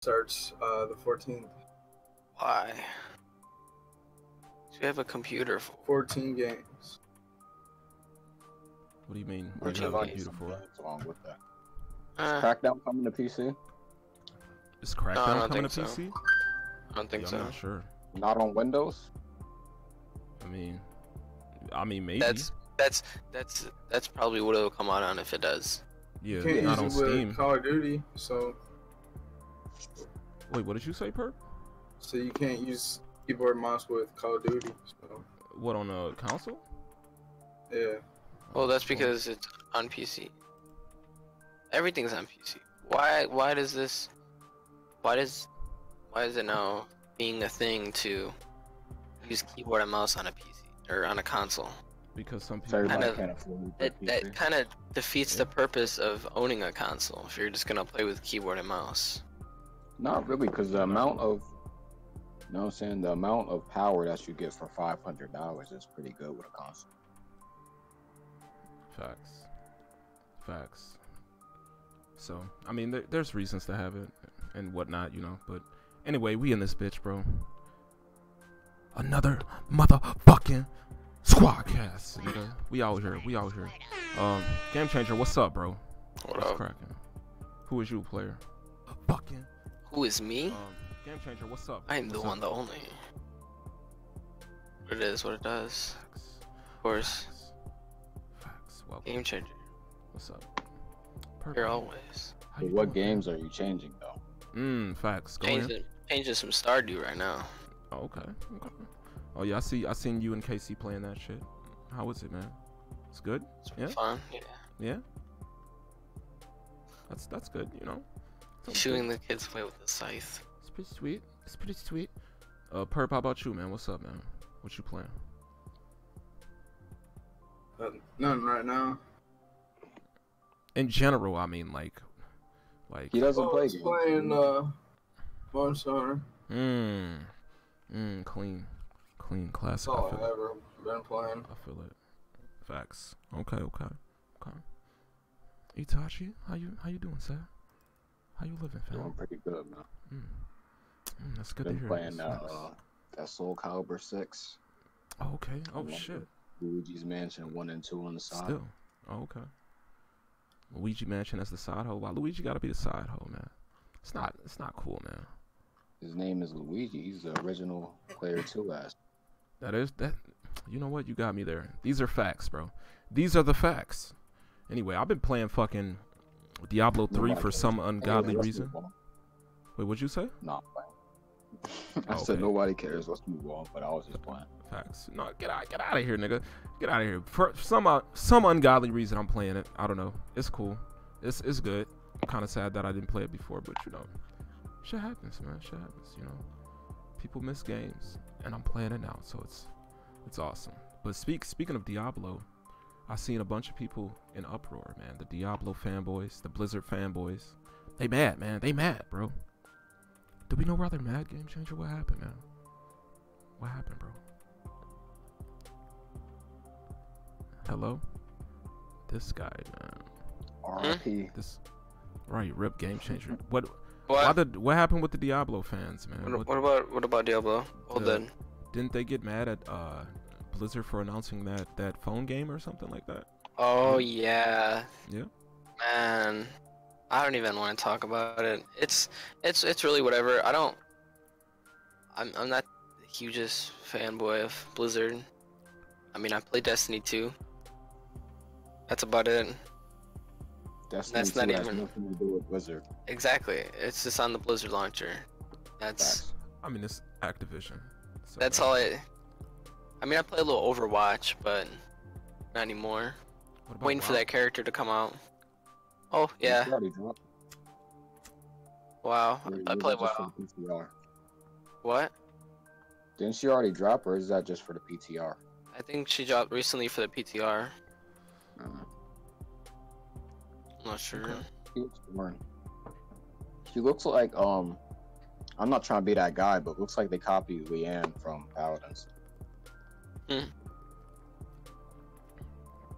starts the 14th. Why? Do you have a computer for? 14 games. What do you mean? What What do you you have a mean? computer for? Along with that. Uh, Is Crackdown coming to PC? Is No, I Crackdown don't coming think to so. PC? I don't think Yeah, so. I'm not sure. Not on Windows? I mean maybe. That's probably what it'll come out on if it does. Yeah, You can't not on use it Steam. with Call of Duty, so Wait, what did you say, Perp? you can't use keyboard and mouse with Call of Duty. So What, on a console? yeah. Well, that's because it's on PC. Everything's on PC. Why does it now being a thing to use keyboard and mouse on a PC or on a console? Because some So people. everybody Kind of- can't afford a PC. That kind of defeats the purpose of owning a console if you're just gonna play with keyboard and mouse. Not really, because the amount of, you know what I'm saying, the amount of power that you get for $500 is pretty good with a console. Facts. So, I mean, there's reasons to have it and whatnot, you know. But anyway, we in this bitch, bro. Another motherfucking Squadcast, nigga. We out here. Game Changer, what's up, bro? What's cracking? Who is you, player? Fucking. Who is me? Game Changer, what's up? I am the What's one, up? the only. It is what it does. Facts. Of course. Facts. Welcome. Game changer. What's up? Here always. How But you what doing, games are you changing, though? Facts. Go ahead. Changing some Stardew right now. Oh, okay. Oh yeah, I seen you and Casey playing that shit. How is it, man? It's good. It's Yeah? fun. Yeah. That's good. You know. Sounds Shooting good. the kids away with the scythe. It's pretty sweet. Perp, how about you, man? What's up, man? What you playing? None right now. In general, I mean, like. He doesn't play I was games. playing Monster Hunter. Clean classic. That's all I feel I've it. ever been playing. I feel it. Facts. Okay. Itachi, how you doing, sir? How you living, fam? Doing pretty good, man. That's good Been to hear. playing That's that Soul Calibur 6. Oh, okay. Oh and shit. Luigi's Mansion 1 and 2 on the side. Still. Oh, okay. Luigi Mansion as the side hoe. Why Luigi gotta be the side hoe, man? It's not cool, man. His name is Luigi. He's the original player 2 ass. That. You know what? You got me there. These are facts, bro. These are the facts. Anyway, I've been playing fucking Diablo 3 for some ungodly reason. Wait, what'd you say? Nah, I said Okay. nobody cares. Let's move on. But I was just playing. Facts. No, get out of here, nigga. Get out of here. For some ungodly reason, I'm playing it. I don't know. It's cool. It's good. I'm kind of sad that I didn't play it before, but you know, shit happens, man. Shit happens. You know, people miss games, and I'm playing it now, so it's awesome. But speaking of Diablo, I seen a bunch of people in uproar, man. The Diablo fanboys, the Blizzard fanboys, they mad, man. They mad, bro. Do we know why they're mad, Game Changer? What happened, man? What happened, bro? Hello? This guy, man. RIP. This right, rip Game Changer. What happened with the Diablo fans, man? What about Diablo? Well then. Didn't they get mad at Blizzard for announcing that phone game or something like that? Oh yeah. Yeah. Man, I don't even want to talk about it. It's really whatever. I'm not the hugest fanboy of Blizzard. I mean, I play Destiny 2. That's about it. That's not has even- nothing to do with Blizzard. Exactly. It's just on the Blizzard launcher. That's Facts. I mean, it's Activision. So that's all I mean, I play a little Overwatch, but not anymore. What about Waiting for WoW? that character to come out. Oh yeah. She already dropped. Wow. I Or is play that just for WoW. the PTR? What? Didn't she already drop, or is that just for the PTR? I think she dropped recently for the PTR. I'm not sure. Okay. She looks boring. She looks like I'm not trying to be that guy, but looks like they copied Leanne from Paladins. Hmm.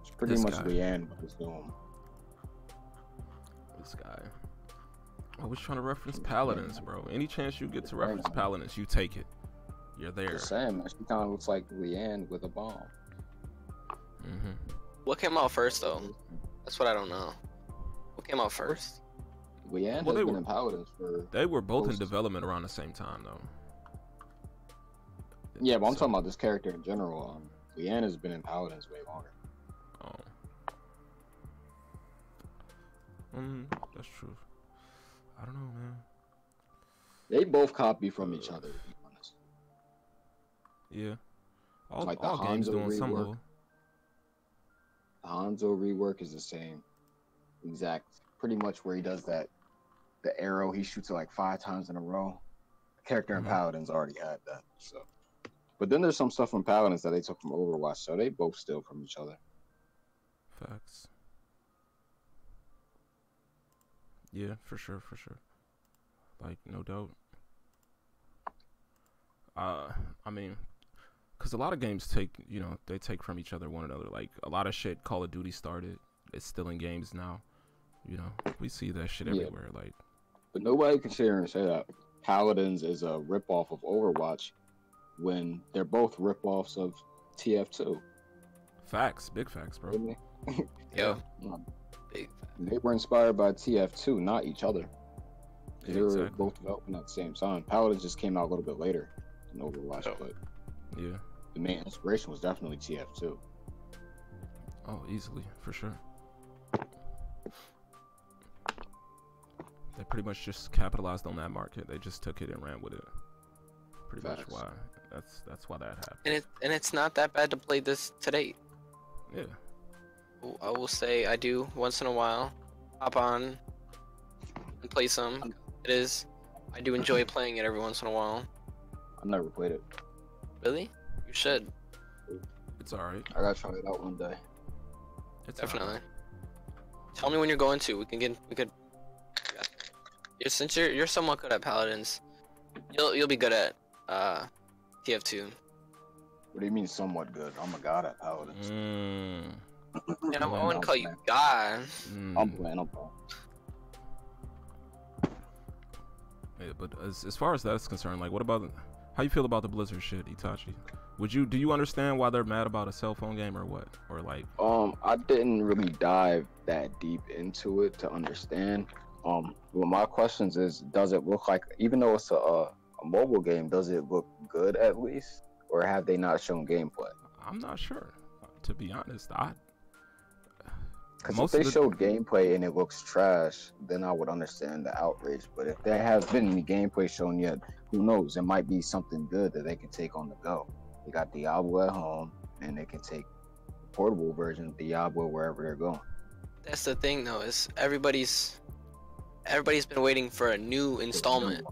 It's pretty This much guy. Leanne with Zoom. This guy. I was trying to reference Paladins, bro. Any chance you get to reference Paladins, you take it. You're there. Just saying, man. She kind of looks like Leanne with a bomb. What came out first, though? That's what I don't know. What came out first? Leanne has been in Paladins for... They were both in development around the same time, though. Yeah, but I'm talking about this character in general. Leanne has been in Paladins way longer. That's true. I don't know, man. They both copy from each other, to be honest. Yeah. All the games Hanzo doing some rework. level. The Hanzo rework is the same. Exact. Pretty much where he does that. The arrow, he shoots it like 5 times in a row. The character in Paladins already had that. So, but then there's some stuff from Paladins that they took from Overwatch, so they both steal from each other. Facts. Yeah, for sure. Like, no doubt. I mean, because a lot of games they take from each other one another. Like, a lot of shit Call of Duty started. It's still in games now. We see that shit everywhere. Like, but nobody can sit here and say that Paladins is a ripoff of Overwatch when they're both ripoffs of TF2. Facts. Big facts, bro. Yeah. Big. They were inspired by TF2, not each other. Yeah, they were both developing at the same time. Paladins just came out a little bit later than Overwatch, but yeah, the main inspiration was definitely TF2. Oh, easily, for sure. They pretty much just capitalized on that market. They just took it and ran with it. Pretty much why. That's why that happened. And it's not that bad to play this to date. Yeah. I will say I do once in a while hop on and play some. I do enjoy playing it every once in a while. I've never played it. Really? You should. It's alright. I gotta try it out one day. It's definitely. Right. Tell me when you're going to. Since you're somewhat good at Paladins, you'll be good at TF2. What do you mean somewhat good? I'm a god at Paladins. And I wouldn't call you God. I'm playing. Yeah, but as far as that's concerned, like, what about how you feel about the Blizzard shit, Itachi? Do you understand why they're mad about a cell phone game or what? Or like I didn't really dive that deep into it to understand. Well, my questions is, does it look like, even though it's a mobile game, does it look good at least? Or have they not shown gameplay? I'm not sure, to be honest. Because if they showed gameplay and it looks trash, then I would understand the outrage. But if there has been any gameplay shown yet, who knows? It might be something good that they can take on the go. They got Diablo at home, and they can take the portable version of Diablo wherever they're going. That's the thing, though, is everybody's been waiting for a new installment.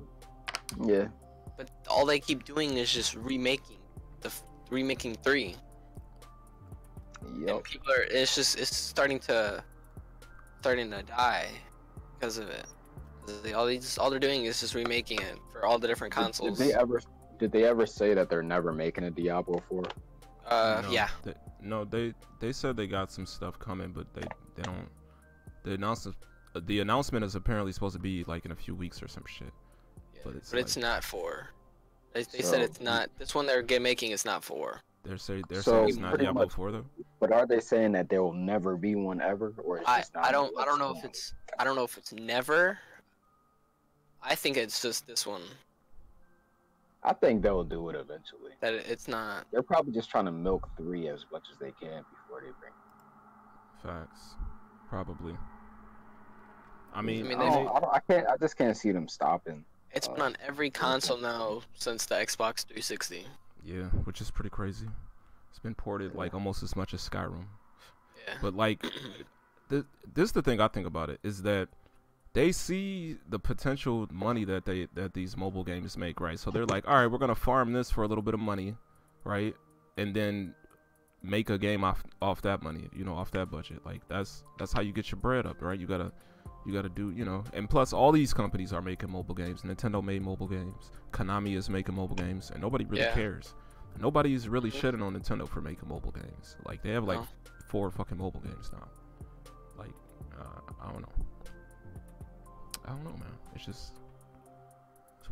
Yeah. But all they keep doing is just remaking 3. Yep. And people it's starting to die because of it. All they're doing is just remaking it for all the different consoles. Did they ever say that they're never making a Diablo 4? No, yeah. They said they got some stuff coming, but they don't. The announcement is apparently supposed to be like in a few weeks or some shit. Yeah, but it's not 4. They said it's not. This one they're making is not 4. They're saying it's not Diablo 4 though. But are they saying that there will never be one ever, or it's just not? I don't know if it's never. I think it's just this one. I think they'll do it eventually. That it's not. They're probably just trying to milk 3 as much as they can before they bring it. Facts. Probably. I mean, I just can't see them stopping. It's been on every console now since the Xbox 360. Yeah, which is pretty crazy. It's been ported like almost as much as Skyrim. Yeah. But like, this is the thing I think about it, is that they see the potential money that these mobile games make, right? So they're like, all right, we're gonna farm this for a little bit of money, right? And then make a game off that money, off that budget. Like that's how you get your bread up, right? You gotta do, and plus all these companies are making mobile games. Nintendo made mobile games, Konami is making mobile games, and nobody really cares. Nobody's really shitting on Nintendo for making mobile games. Like they have like 4 fucking mobile games now. Like I don't know. I don't know, man. It's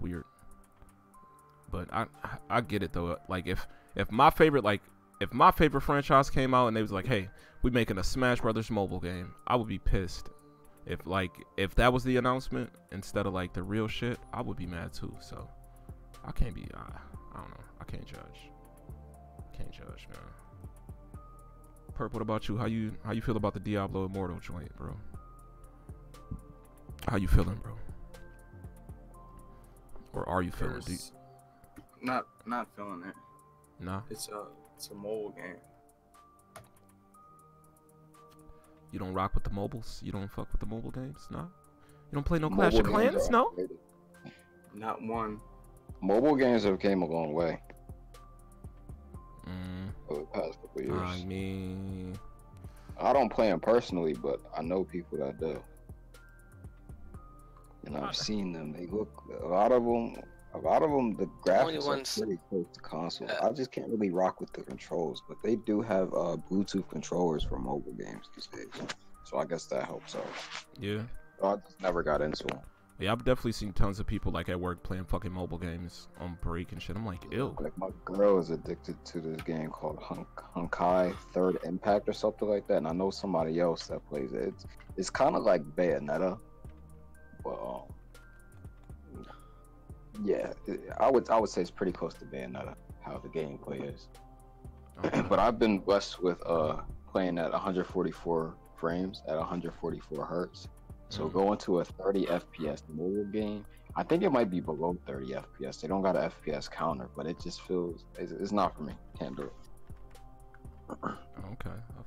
weird. But I get it though. Like if my favorite franchise came out and they was like, hey, we making a Smash Brothers mobile game, I would be pissed. If that was the announcement instead of like the real shit, I would be mad too. So I can't be. I don't know. I can't judge. Man. Perp, what about you? How you feel about the Diablo Immortal joint, bro? How you feeling, bro? Or are you feeling? Not feeling it. Nah. It's a mobile game. You don't rock with the mobiles? You don't fuck with the mobile games? No? You don't play no Clash of Clans? No? Not one. Mobile games have came a long way. Over the past couple years. I mean, I don't play them personally, but I know people that do. And I've seen them. They look, a lot of them, the graphics are pretty close to console. I just can't really rock with the controls, but they do have Bluetooth controllers for mobile games these days. So I guess that helps out. Yeah. I just never got into them. Yeah, I've definitely seen tons of people like at work playing fucking mobile games on break and shit. I'm like, ew. Like my girl is addicted to this game called Honkai Third Impact or something like that, and I know somebody else that plays it. It's kind of like Bayonetta, but yeah, I would say it's pretty close to Bayonetta how the gameplay is. Okay. But I've been blessed with playing at 144 frames at 144 hertz. So going to a 30 FPS mobile game, I think it might be below 30 FPS. They don't got an FPS counter, but it just feels, it's not for me. Can't do it. Okay, I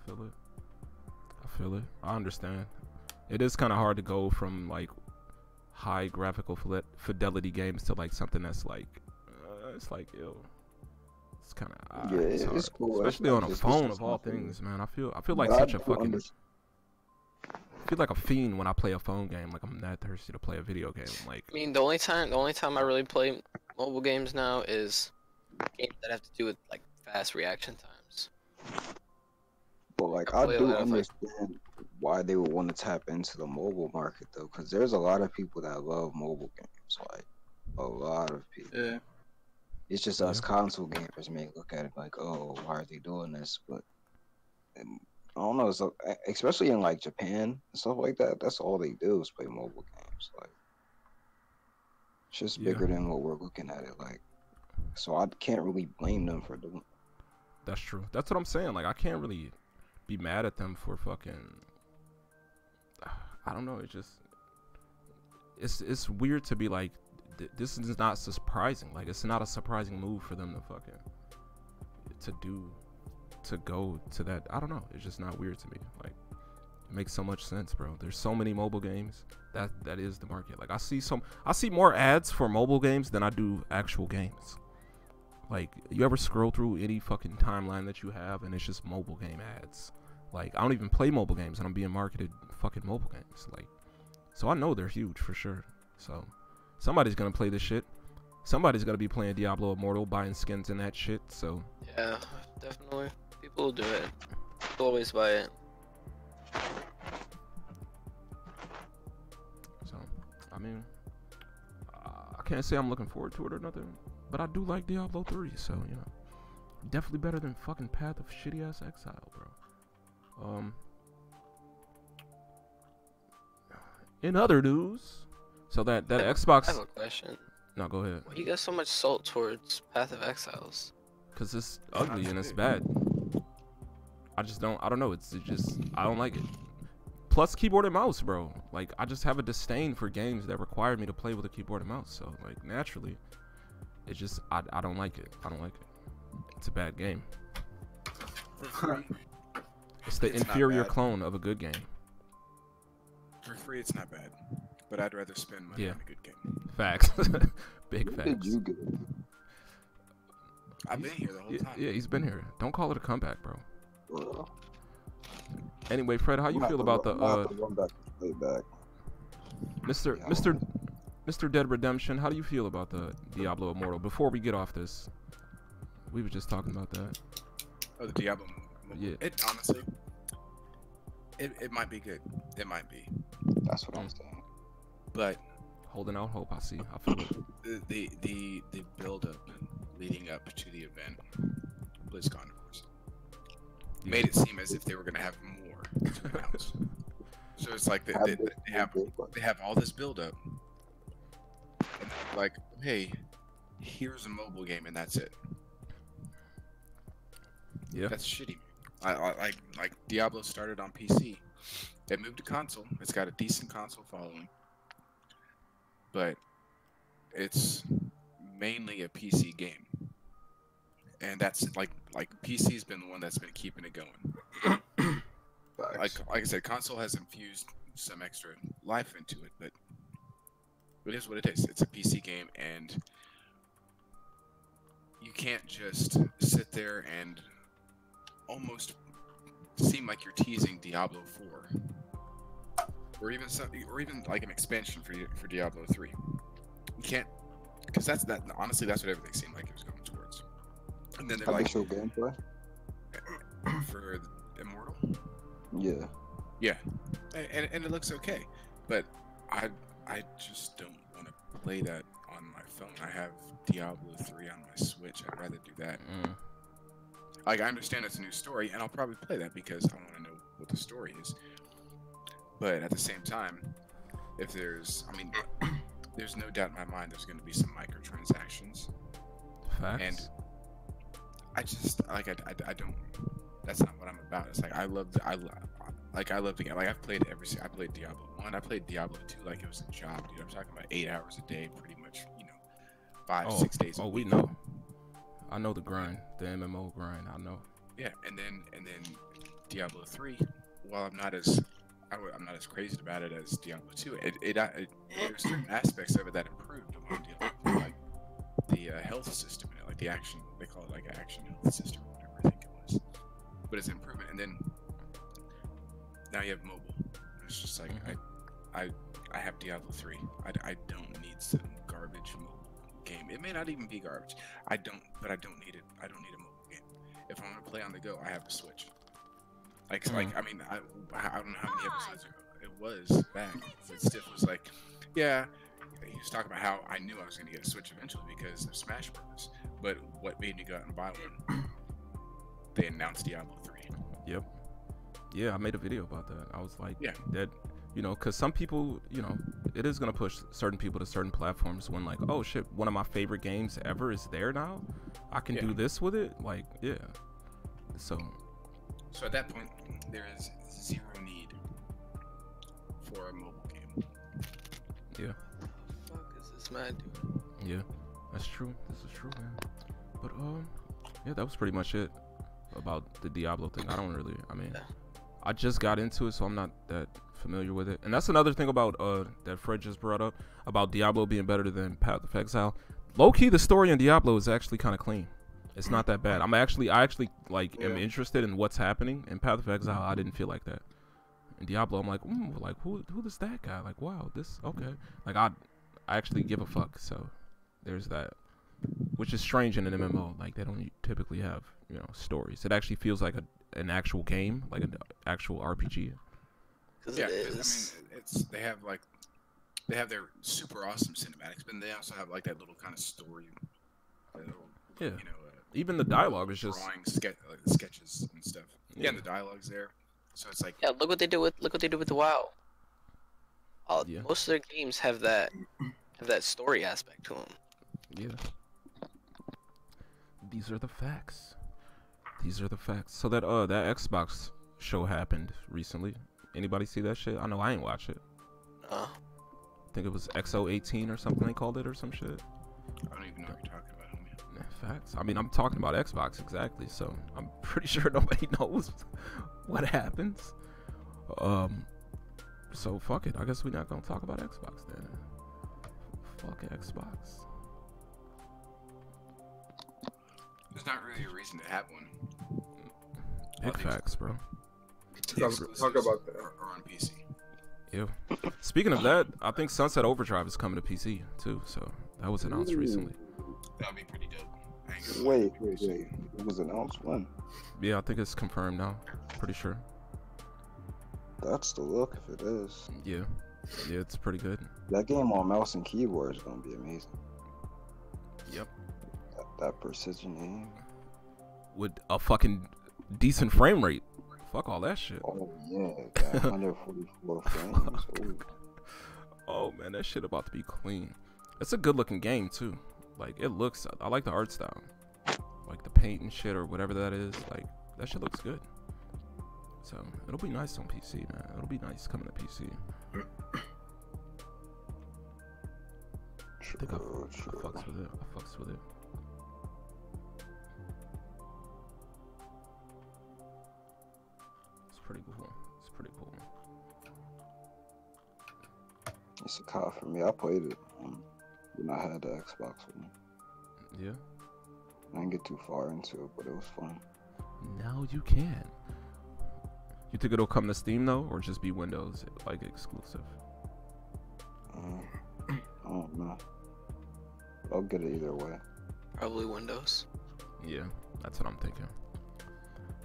feel it. I understand. It is kind of hard to go from like high graphical fidelity games to like something that's like, it's like, ew. It's kind of, yeah, it's cool. Especially on a phone of all things, man. I feel like such a fucking... I feel like a fiend when I play a phone game. Like I'm that thirsty to play a video game. Like, I mean, the only time I really play mobile games now is games that have to do with like fast reaction times. But like, I do understand why they would want to tap into the mobile market though, because there's a lot of people that love mobile games. Like a lot of people. Yeah. It's just us console gamers may look at it like, oh, why are they doing this? But I don't know, so especially in like Japan and stuff like that, that's all they do is play mobile games. Like, it's just bigger than what we're looking at it like. So I can't really blame them for doing it. That's true. That's what I'm saying. Like, I can't really be mad at them for fucking... I don't know. It's just... It's weird to be like, this is not surprising. Like, it's not a surprising move for them to fucking... to go to that. I don't know. It's just not weird to me. Like, it makes so much sense, bro. There's so many mobile games. That is the market. Like, I see more ads for mobile games than I do actual games. Like, you ever scroll through any fucking timeline that you have and it's just mobile game ads? Like, I don't even play mobile games and I'm being marketed fucking mobile games. Like, so I know they're huge for sure. So somebody's gonna play this shit. Somebody's gonna be playing Diablo Immortal, buying skins and that shit. So yeah, definitely. People will do it. People always buy it. So, I mean, I can't say I'm looking forward to it or nothing, but I do like Diablo 3, so, you know, definitely better than fucking Path of Shitty-Ass Exile, bro. In other news, so that Xbox... I have a question. No, go ahead. Why you got so much salt towards Path of Exiles? Because it's ugly and it's bad. I don't know, I don't like it. Plus keyboard and mouse, bro. Like, I just have a disdain for games that require me to play with a keyboard and mouse. So, like, naturally, it's just, I don't like it. I don't like it. It's a bad game. It's the inferior clone of a good game. For free, it's not bad. But I'd rather spend money on a good game. Facts. Big facts. Did you get it? I've been here the whole time. Yeah, he's been here. Don't call it a comeback, bro. Anyway, Fred, how you feel about the Mr. Dead Redemption? How do you feel about the Diablo Immortal? Before we get off this, we were just talking about that. Oh, the Diablo. Yeah. It honestly, it might be good. It might be. That's what I'm saying. But Holding out hope. I see. I feel it. the build up leading up to the event, BlizzCon, of course, made it seem as if they were going to have more to announce. So it's like they have all this build up, and they're like, hey, here's a mobile game, and that's it. Yeah. That's shitty. Like Diablo started on PC. It moved to console. It's got a decent console following, but it's mainly a PC game, and that's like PC's been the one that's been keeping it going. Like I said, console has infused some extra life into it, but it is what it is. It's a PC game, and you can't just sit there and almost seem like you're teasing Diablo 4, or even like an expansion for Diablo 3. You can't, because that's honestly that's what everything seemed like it was going towards. And then they're like, show gameplay for Immortal. Yeah. And it looks okay, but I just don't want to play that on my phone. I have Diablo 3 on my Switch. I'd rather do that. Like, I understand it's a new story, and I'll probably play that because I want to know what the story is. But at the same time, if there's no doubt in my mind there's going to be some microtransactions. Facts. And I just I don't. That's not what I'm about. It's like I love the game. Like I played Diablo 1. I played Diablo 2 like it was a job, dude. I'm talking about 8 hours a day, pretty much. 5-6 days. Oh, we know. I know the grind, the MMO grind. I know. Yeah, and then Diablo 3. While I'm not as crazy about it as Diablo 2, there's certain aspects of it that improved on Diablo 3, like the health system in it, like the action. They call it like an action health system or whatever I think it was. But it's an improvement, and then now you have mobile. It's just like I have Diablo 3. I don't need some garbage mobile game. It may not even be garbage. I don't need it. I don't need a mobile game. If I want to play on the go, I have a Switch. I don't know how many episodes ago it was back. But Stiff was like, yeah, he was talking about how I knew I was going to get a Switch eventually because of Smash Bros. But what made me go out and buy one? They announced Diablo 3. Yep. Yeah, I made a video about that. I was like, yeah, that, because some people, it is going to push certain people to certain platforms when like, oh shit, one of my favorite games ever is there now. I can do this with it. Like, yeah. So at that point, there is zero need for a mobile game. Yeah. What the fuck is this man doing? Yeah, that's true. This is true, man. But yeah, that was pretty much it about the Diablo thing. I just got into it, so I'm not that familiar with it. And that's another thing about that Fred just brought up about Diablo being better than Path of Exile. Low key, the story in Diablo is actually kind of clean. It's not that bad. I actually am interested in what's happening. In Path of Exile, I didn't feel like that. In Diablo, I'm like, who is that guy? Like, wow, this okay. Like I actually give a fuck. So there's that, which is strange in an MMO. Like they don't typically have stories. It actually feels like an actual game, like an actual RPG. Yeah, they have their super awesome cinematics, but they also have like that little kind of story. Even the dialogue is just drawing sketches and stuff. Yeah, and the dialogue's there, so it's like look what they did with the WoW. Most of their games have that story aspect to them. Yeah. These are the facts. So that Xbox show happened recently. Anybody see that shit? I know I ain't watch it. I think it was XO18 or something they called it or some shit. I don't even know what you're talking about, homie. Facts. I'm talking about Xbox exactly, so I'm pretty sure nobody knows what happens. So fuck it. I guess we're not gonna talk about Xbox then. Fuck Xbox. There's not really a reason to have one. Big facts, bro. Talk about that. Or on PC. Yeah. Speaking of that, I think Sunset Overdrive is coming to PC too. So that was announced recently. That'd be pretty dope. Wait. It was announced when? Yeah, I think it's confirmed now. Pretty sure. That's the look if it is. Yeah. Yeah, it's pretty good. That game on mouse and keyboard is gonna be amazing. Yep. That precision aim. With a fucking decent frame rate. Fuck all that shit. Oh yeah, got 144 frames. Ooh. Oh man, that shit about to be clean. It's a good looking game too. Like it looks, I like the art style. Like the paint and shit or whatever that is. Like that shit looks good. So it'll be nice on PC, man. It'll be nice coming to PC. I think I fucks with it. I fucks with it. It's pretty cool. It's pretty cool. It's a cop for me. I played it when I had the Xbox with me. Yeah. I didn't get too far into it, but it was fun. Now you can. You think it'll come to Steam though, or just be Windows like exclusive? I don't know. I'll get it either way. Probably Windows. Yeah, that's what I'm thinking.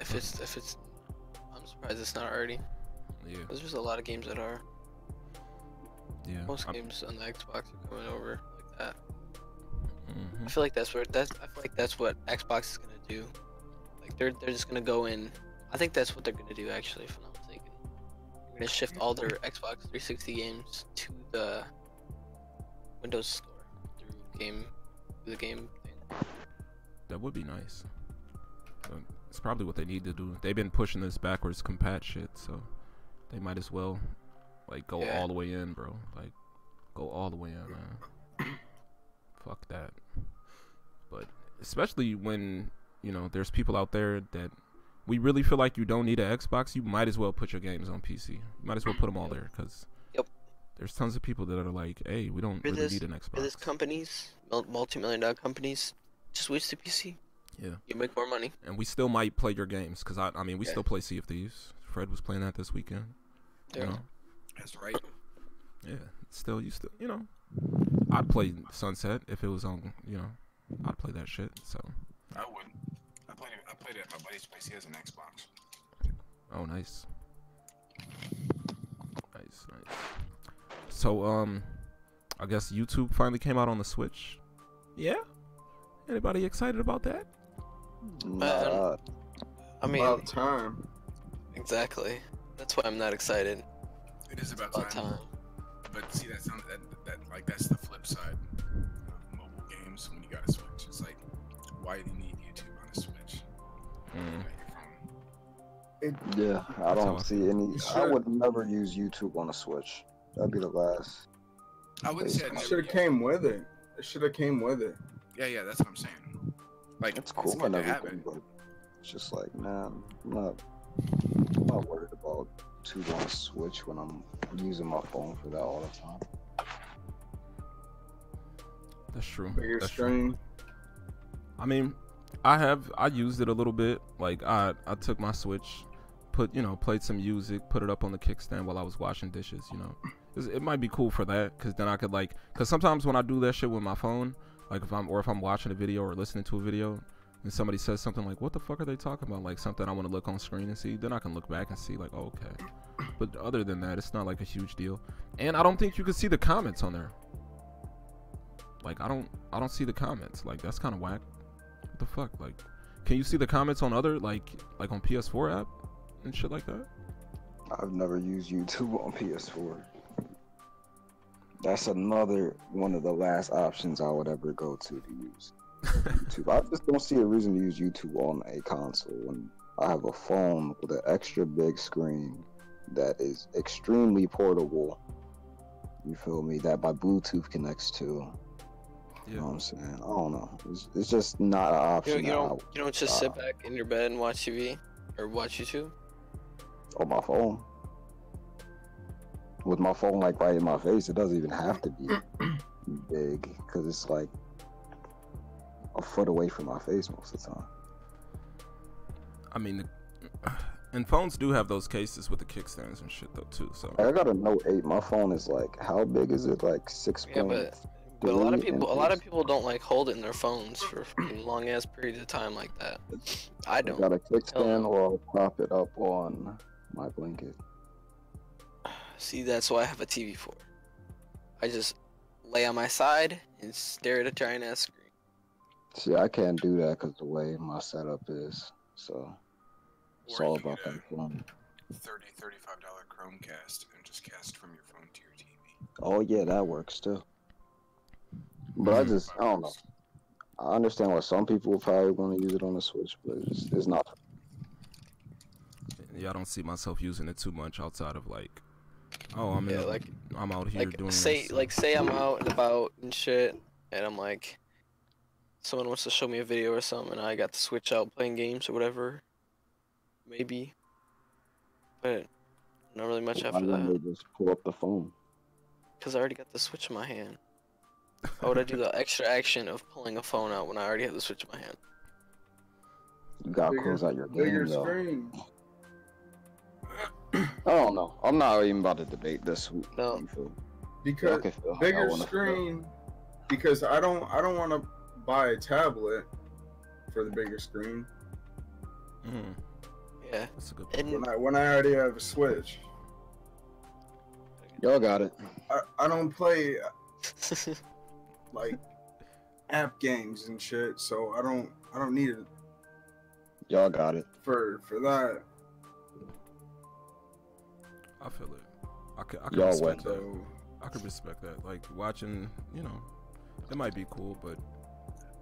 If it's, I'm surprised it's not already. Yeah. Because there's a lot of games that are. Yeah. Most games on the Xbox are coming over like that. Mm-hmm. I feel like that's what Xbox is gonna do. Like they're just gonna go in. I think that's what they're gonna do actually, if I'm not mistaken. They're gonna shift all their Xbox 360 games to the Windows Store through the game thing. That would be nice. But it's probably what they need to do. They've been pushing this backwards compat shit, so they might as well like go all the way in, bro. Like go all the way in, man. Fuck that. But especially when, you know, there's people out there that we really feel like you don't need an Xbox, you might as well put your games on PC. You might as well put them all there, because there's tons of people that are like, hey, we don't really need an Xbox. There's companies, multi-million-dollar companies, just switch to PC. Yeah. You make more money. And we still might play your games, because I mean, we still play Sea of Thieves. Fred was playing that this weekend. Yeah. You know? That's right. Yeah. You still, you know. I'd play Sunset if it was on, you know. I'd play that shit, so. I would. I played it at my buddy's place. He has an Xbox. Oh, nice. Nice. So, I guess YouTube finally came out on the Switch. Yeah? Anybody excited about that? I mean, about time. Exactly. That's why I'm not excited. It is about time. But see, that's the flip side of mobile games when you got a Switch. It's like, why do you need YouTube on a Switch? Yeah, I don't see any. I would never use YouTube on a Switch. That'd be the last. I wouldn't say It should have came with it. It should have came with it. Yeah, that's what I'm saying. Like, it's cool and everything, but it's just like, man, I'm not worried about YouTube on a Switch when I'm using my phone for that all the time. That's true. Bigger That's screen. true. I mean, I used it a little bit. Like I took my Switch, played some music, put it up on the kickstand while I was washing dishes. You know, it might be cool for that, because then I could because sometimes when I do that shit with my phone, like if I'm watching a video or listening to a video, and somebody says something like, "What the fuck are they talking about?" Like something I want to look on screen and see, then I can look back and see like, oh, okay. But other than that, it's not like a huge deal. And I don't think you can see the comments on there. Like I don't see the comments. Like that's kind of whack. What the fuck? Like, can you see the comments on other like on PS4 app and shit like that? I've never used YouTube on PS4. That's another one of the last options I would ever go to use YouTube. I just don't see a reason to use YouTube on a console when I have a phone with an extra big screen that is extremely portable. You feel me? That my Bluetooth connects to. You know what I'm saying? I don't know. It's just not an option. You don't just sit back in your bed and watch TV or watch YouTube on my phone. With my phone like right in my face, it doesn't even have to be big, because it's like a foot away from my face most of the time. I mean, and phones do have those cases with the kickstands and shit though too. So I got a Note 8. My phone is like, how big is it? Like 6. Yeah, but a lot of people don't like hold it in their phones for long ass periods of time like that. I don't. Got a kickstand, or I'll prop it up on my blanket. See, that's why I have a TV for. I just lay on my side and stare at a giant ass screen. See, I can't do that because the way my setup is. So it's Or all you can about get that phone. $30, $35 Chromecast and just cast from your phone to your TV. Oh yeah, that works too. But I don't know. I understand why some people would probably want to use it on the Switch, but it's not. Yeah, I don't see myself using it too much outside of like, oh, I'm out here Like doing say this. like say I'm out and about and shit, and I'm like, someone wants to show me a video or something, and I got the Switch out playing games or whatever. Maybe. But not really much Why after wouldn't that. they just pull up the phone? Because I already got the Switch in my hand. Why would I do the extra action of pulling a phone out when I already have the Switch in my hand? You gotta close out your bigger game though. screen. I don't know. I'm not even about to debate this. No. Because Okay, Phil. I bigger wanna screen. Because I don't want to buy a tablet for the bigger screen Mm, Yeah. that's a good point. And when I already have a Switch. Y'all got it. I don't play like app games and shit, so I don't need it Y'all got it. for that. I feel it. I can Y'all respect went. that. So I could respect that. Like watching, you know, it might be cool, but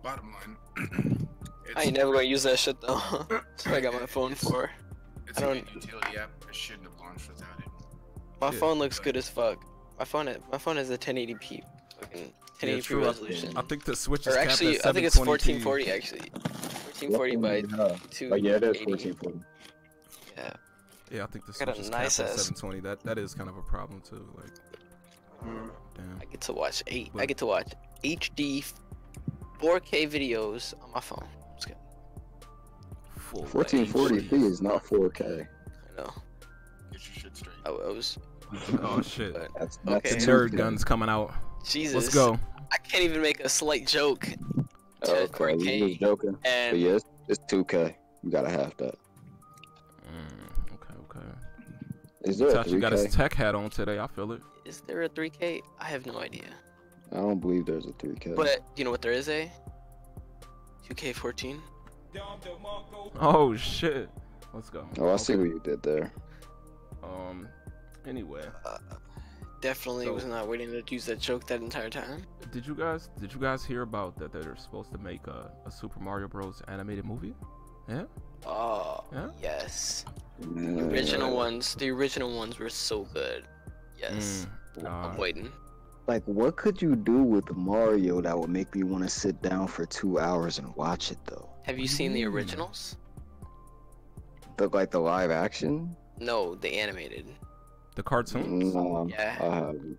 Bottom line, I ain't never gonna use that shit though. That's what I got my phone for. It's I a don't- good utility app. I shouldn't have launched without it. My Yeah. phone looks good as fuck. My phone has a 1080p fucking 1080p true. resolution. I think the Switch is Or capped actually, at I think it's 720p. 1440 actually. 1440 by Oh yeah, it is 280. 1440. Yeah. Yeah, I think the I got Switch a is nice capped at ass- 720. That is kind of a problem too. Like, damn. I get to watch I But- get to watch HD 4K videos on my phone. It's good. Full 1440p HD. is not 4K. I know. Get your shit straight. I was. Oh shit. But That's Okay. The 2K. nerd guns coming out. Jesus. Let's go. I can't even make a slight joke. To Okay, 4K, you was joking. But And yeah, it's 2K. You gotta have that. Okay. Is there a Tachi got his 3K? tech hat on today. I feel it. is there a 3K? I have no idea. I don't believe there's a 3K. But you know what there is a 2K14. Oh shit. Let's go. Oh, I see Okay. what you did there. Anyway, Definitely So- was not waiting to use that joke that entire time. did you guys hear about that they're supposed to make a Super Mario Bros. Animated movie? Yeah. Oh Yeah? yes. The Yeah. original ones were so good. Yes. I'm God. waiting. Like, what could you do with Mario that would make me want to sit down for 2 hours and watch it though? Have you What do you seen the mean? originals? The live action? No, the animated. The cartoons? No, Yeah. I haven't.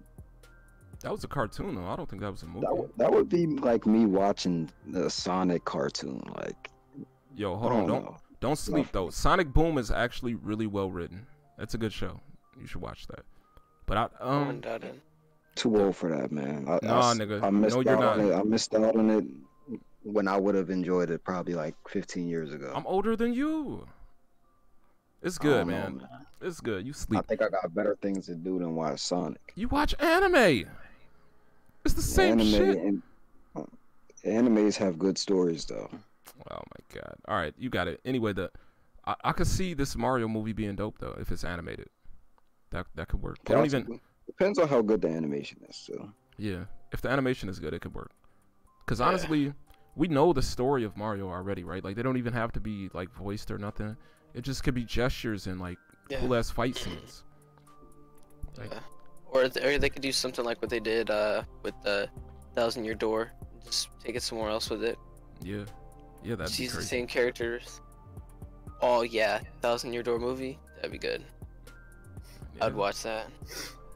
That was a cartoon though. I don't think that was a movie. That would be like me watching the Sonic cartoon. Like, Yo, hold I on. don't know. Don't sleep though. Sonic Boom is actually really well written. It's a good show. You should watch that. But Too old for that, man. Nah, nigga. I missed No, you're out on not. it. I missed out on it when I would have enjoyed it probably like 15 years ago. I'm older than you. It's I good, don't know, man. It's good. You sleep. I think I got better things to do than watch Sonic. You watch anime. It's the same shit. And animes have good stories though. Oh my god. All right, you got it. Anyway, I could see this Mario movie being dope though if it's animated. That could work. They don't even. Depends on how good the animation is. So Yeah, if the animation is good, it could work. Because Yeah. honestly, we know the story of Mario already, right? Like they don't even have to be like voiced or nothing. It just could be gestures and like Yeah. cool ass fight scenes. Like, Yeah. Or they could do something like what they did with the 1,000-Year Door. Just take it somewhere else with it. yeah, that'd Just be use the crazy. same characters. Oh yeah, 1,000-Year Door movie. That'd be good. Yeah. I'd watch that.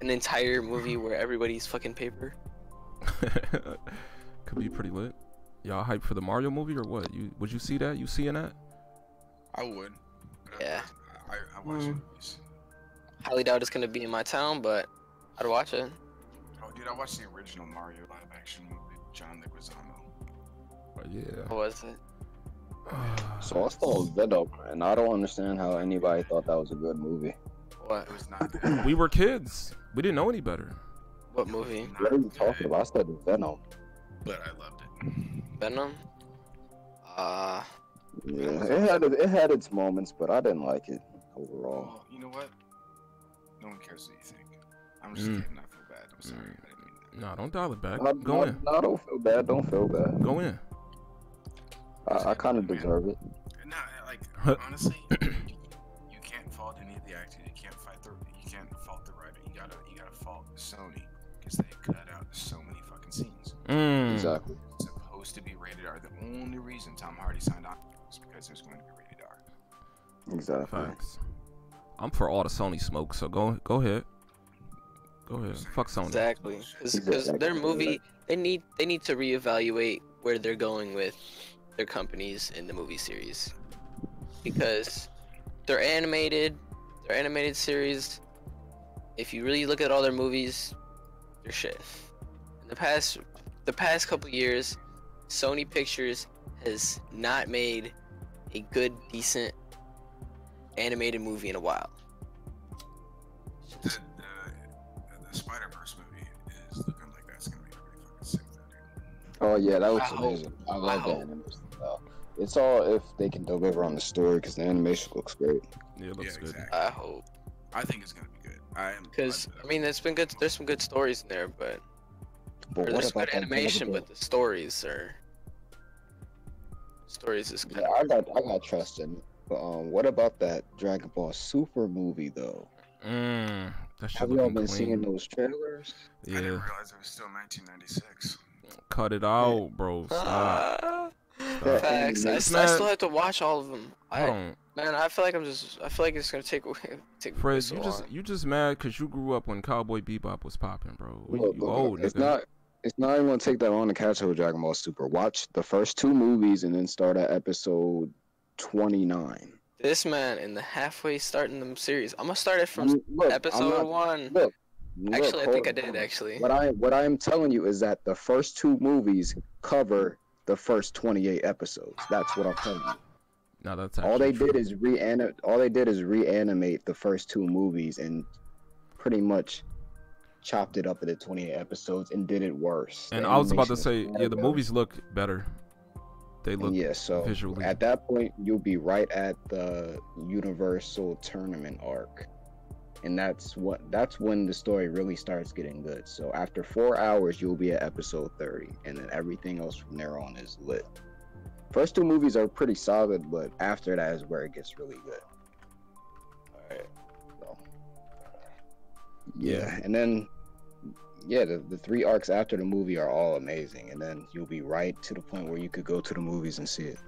An entire movie where everybody's fucking paper. Could be pretty lit. Y'all hyped for the Mario movie or what? Would you see that? You seeing that? I would. Yeah. I watch movies. Highly doubt it's gonna be in my town, but I'd watch it. Oh, dude, I watched the original Mario live action movie with John Leguizamo. Yeah. What was it? I saw Venom, and I don't understand how anybody thought that was a good movie. What? What? It was not good. We were kids. We didn't know any better. What movie? What are you talking about? I said Venom. But I loved it. Venom? Yeah, it had its moments, but I didn't like it overall. Well, you know what? No one cares what you think. I'm just kidding. I feel bad. I'm sorry. I didn't mean that. No, don't dial it back. No, Go in. No, don't feel bad. Don't feel bad. Go in. I kind of deserve it. No, like honestly, you can't fault any of the actors. You can't fault the writing. You gotta fault Sony because they cut out so many fucking scenes. Exactly. It's supposed to be rated R. The only reason Tom Hardy signed on was because it was going to be rated R. Exactly. Facts. I'm for all the Sony smoke, so go ahead. Go ahead. Fuck Sony. Exactly. Because their movie, they need to reevaluate where they're going with their companies in the movie series. Because their animated series, if you really look at all their movies, they're shit. In the past couple years, Sony Pictures has not made a good, decent animated movie in a while. The Spider-Verse movie is looking like that's gonna be pretty fucking sick. Oh yeah, that looks I amazing. I love hope. that animation style. It's all if they can deliver on the story because the animation looks great. Yeah, it looks good. Exactly. I hope. I think it's gonna be good. Because I mean, there's some good stories in there, but But there's what about good animation, but the stories is kind Yeah, I got trust in it. But what about that Dragon Ball Super movie though? That shit Have you all looking been clean. seeing those trailers? I didn't Yeah. realize it was still 1996. Cut it out, bro. Stop. of. Yeah, Facts. I man. still have to watch all of them. Hold on. Man, I feel like it's gonna take Fred, so you just mad because you grew up when Cowboy Bebop was popping, bro. Look, You old, it's nigga. not even gonna take that long to catch up with Dragon Ball Super. Watch the first 2 movies and then start at episode 29. This man in the halfway starting the series. I'm gonna start it from Look, episode 1. Look, Actually, I think I hold did on. actually. What I'm telling you is that the first 2 movies cover the first 28 episodes. That's what I'm telling you. No, that's All they actually did is reanimate the first 2 movies and pretty much chopped it up into 28 episodes and did it worse. And The I was about to animation say, is the better. movies look better. They look Yeah, so visually. at that point you'll be right at the Universal Tournament arc. And that's when the story really starts getting good. So after 4 hours you'll be at episode 30 and then everything else from there on is lit. First 2 movies are pretty solid, but after that is where it gets really good. Alright. So, yeah, and then the 3 arcs after the movie are all amazing, and then you'll be right to the point where you could go to the movies and see it.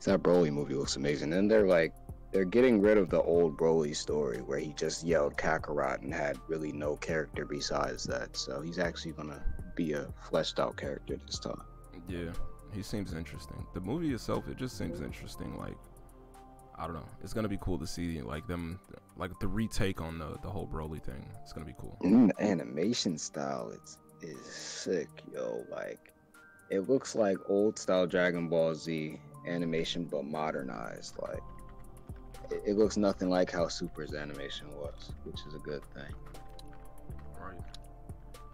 That Broly movie looks amazing. And they're getting rid of the old Broly story where he just yelled Kakarot and had really no character besides that. So he's actually gonna be a fleshed out character this time. Yeah, he seems interesting. The movie itself, it just seems interesting. Like, I don't know. It's gonna be cool to see like them, like the retake on the whole Broly thing. It's gonna be cool. And the animation style is sick, yo. Like, it looks like old style Dragon Ball Z animation but modernized. Like, it looks nothing like how Super's animation was, which is a good thing. Right.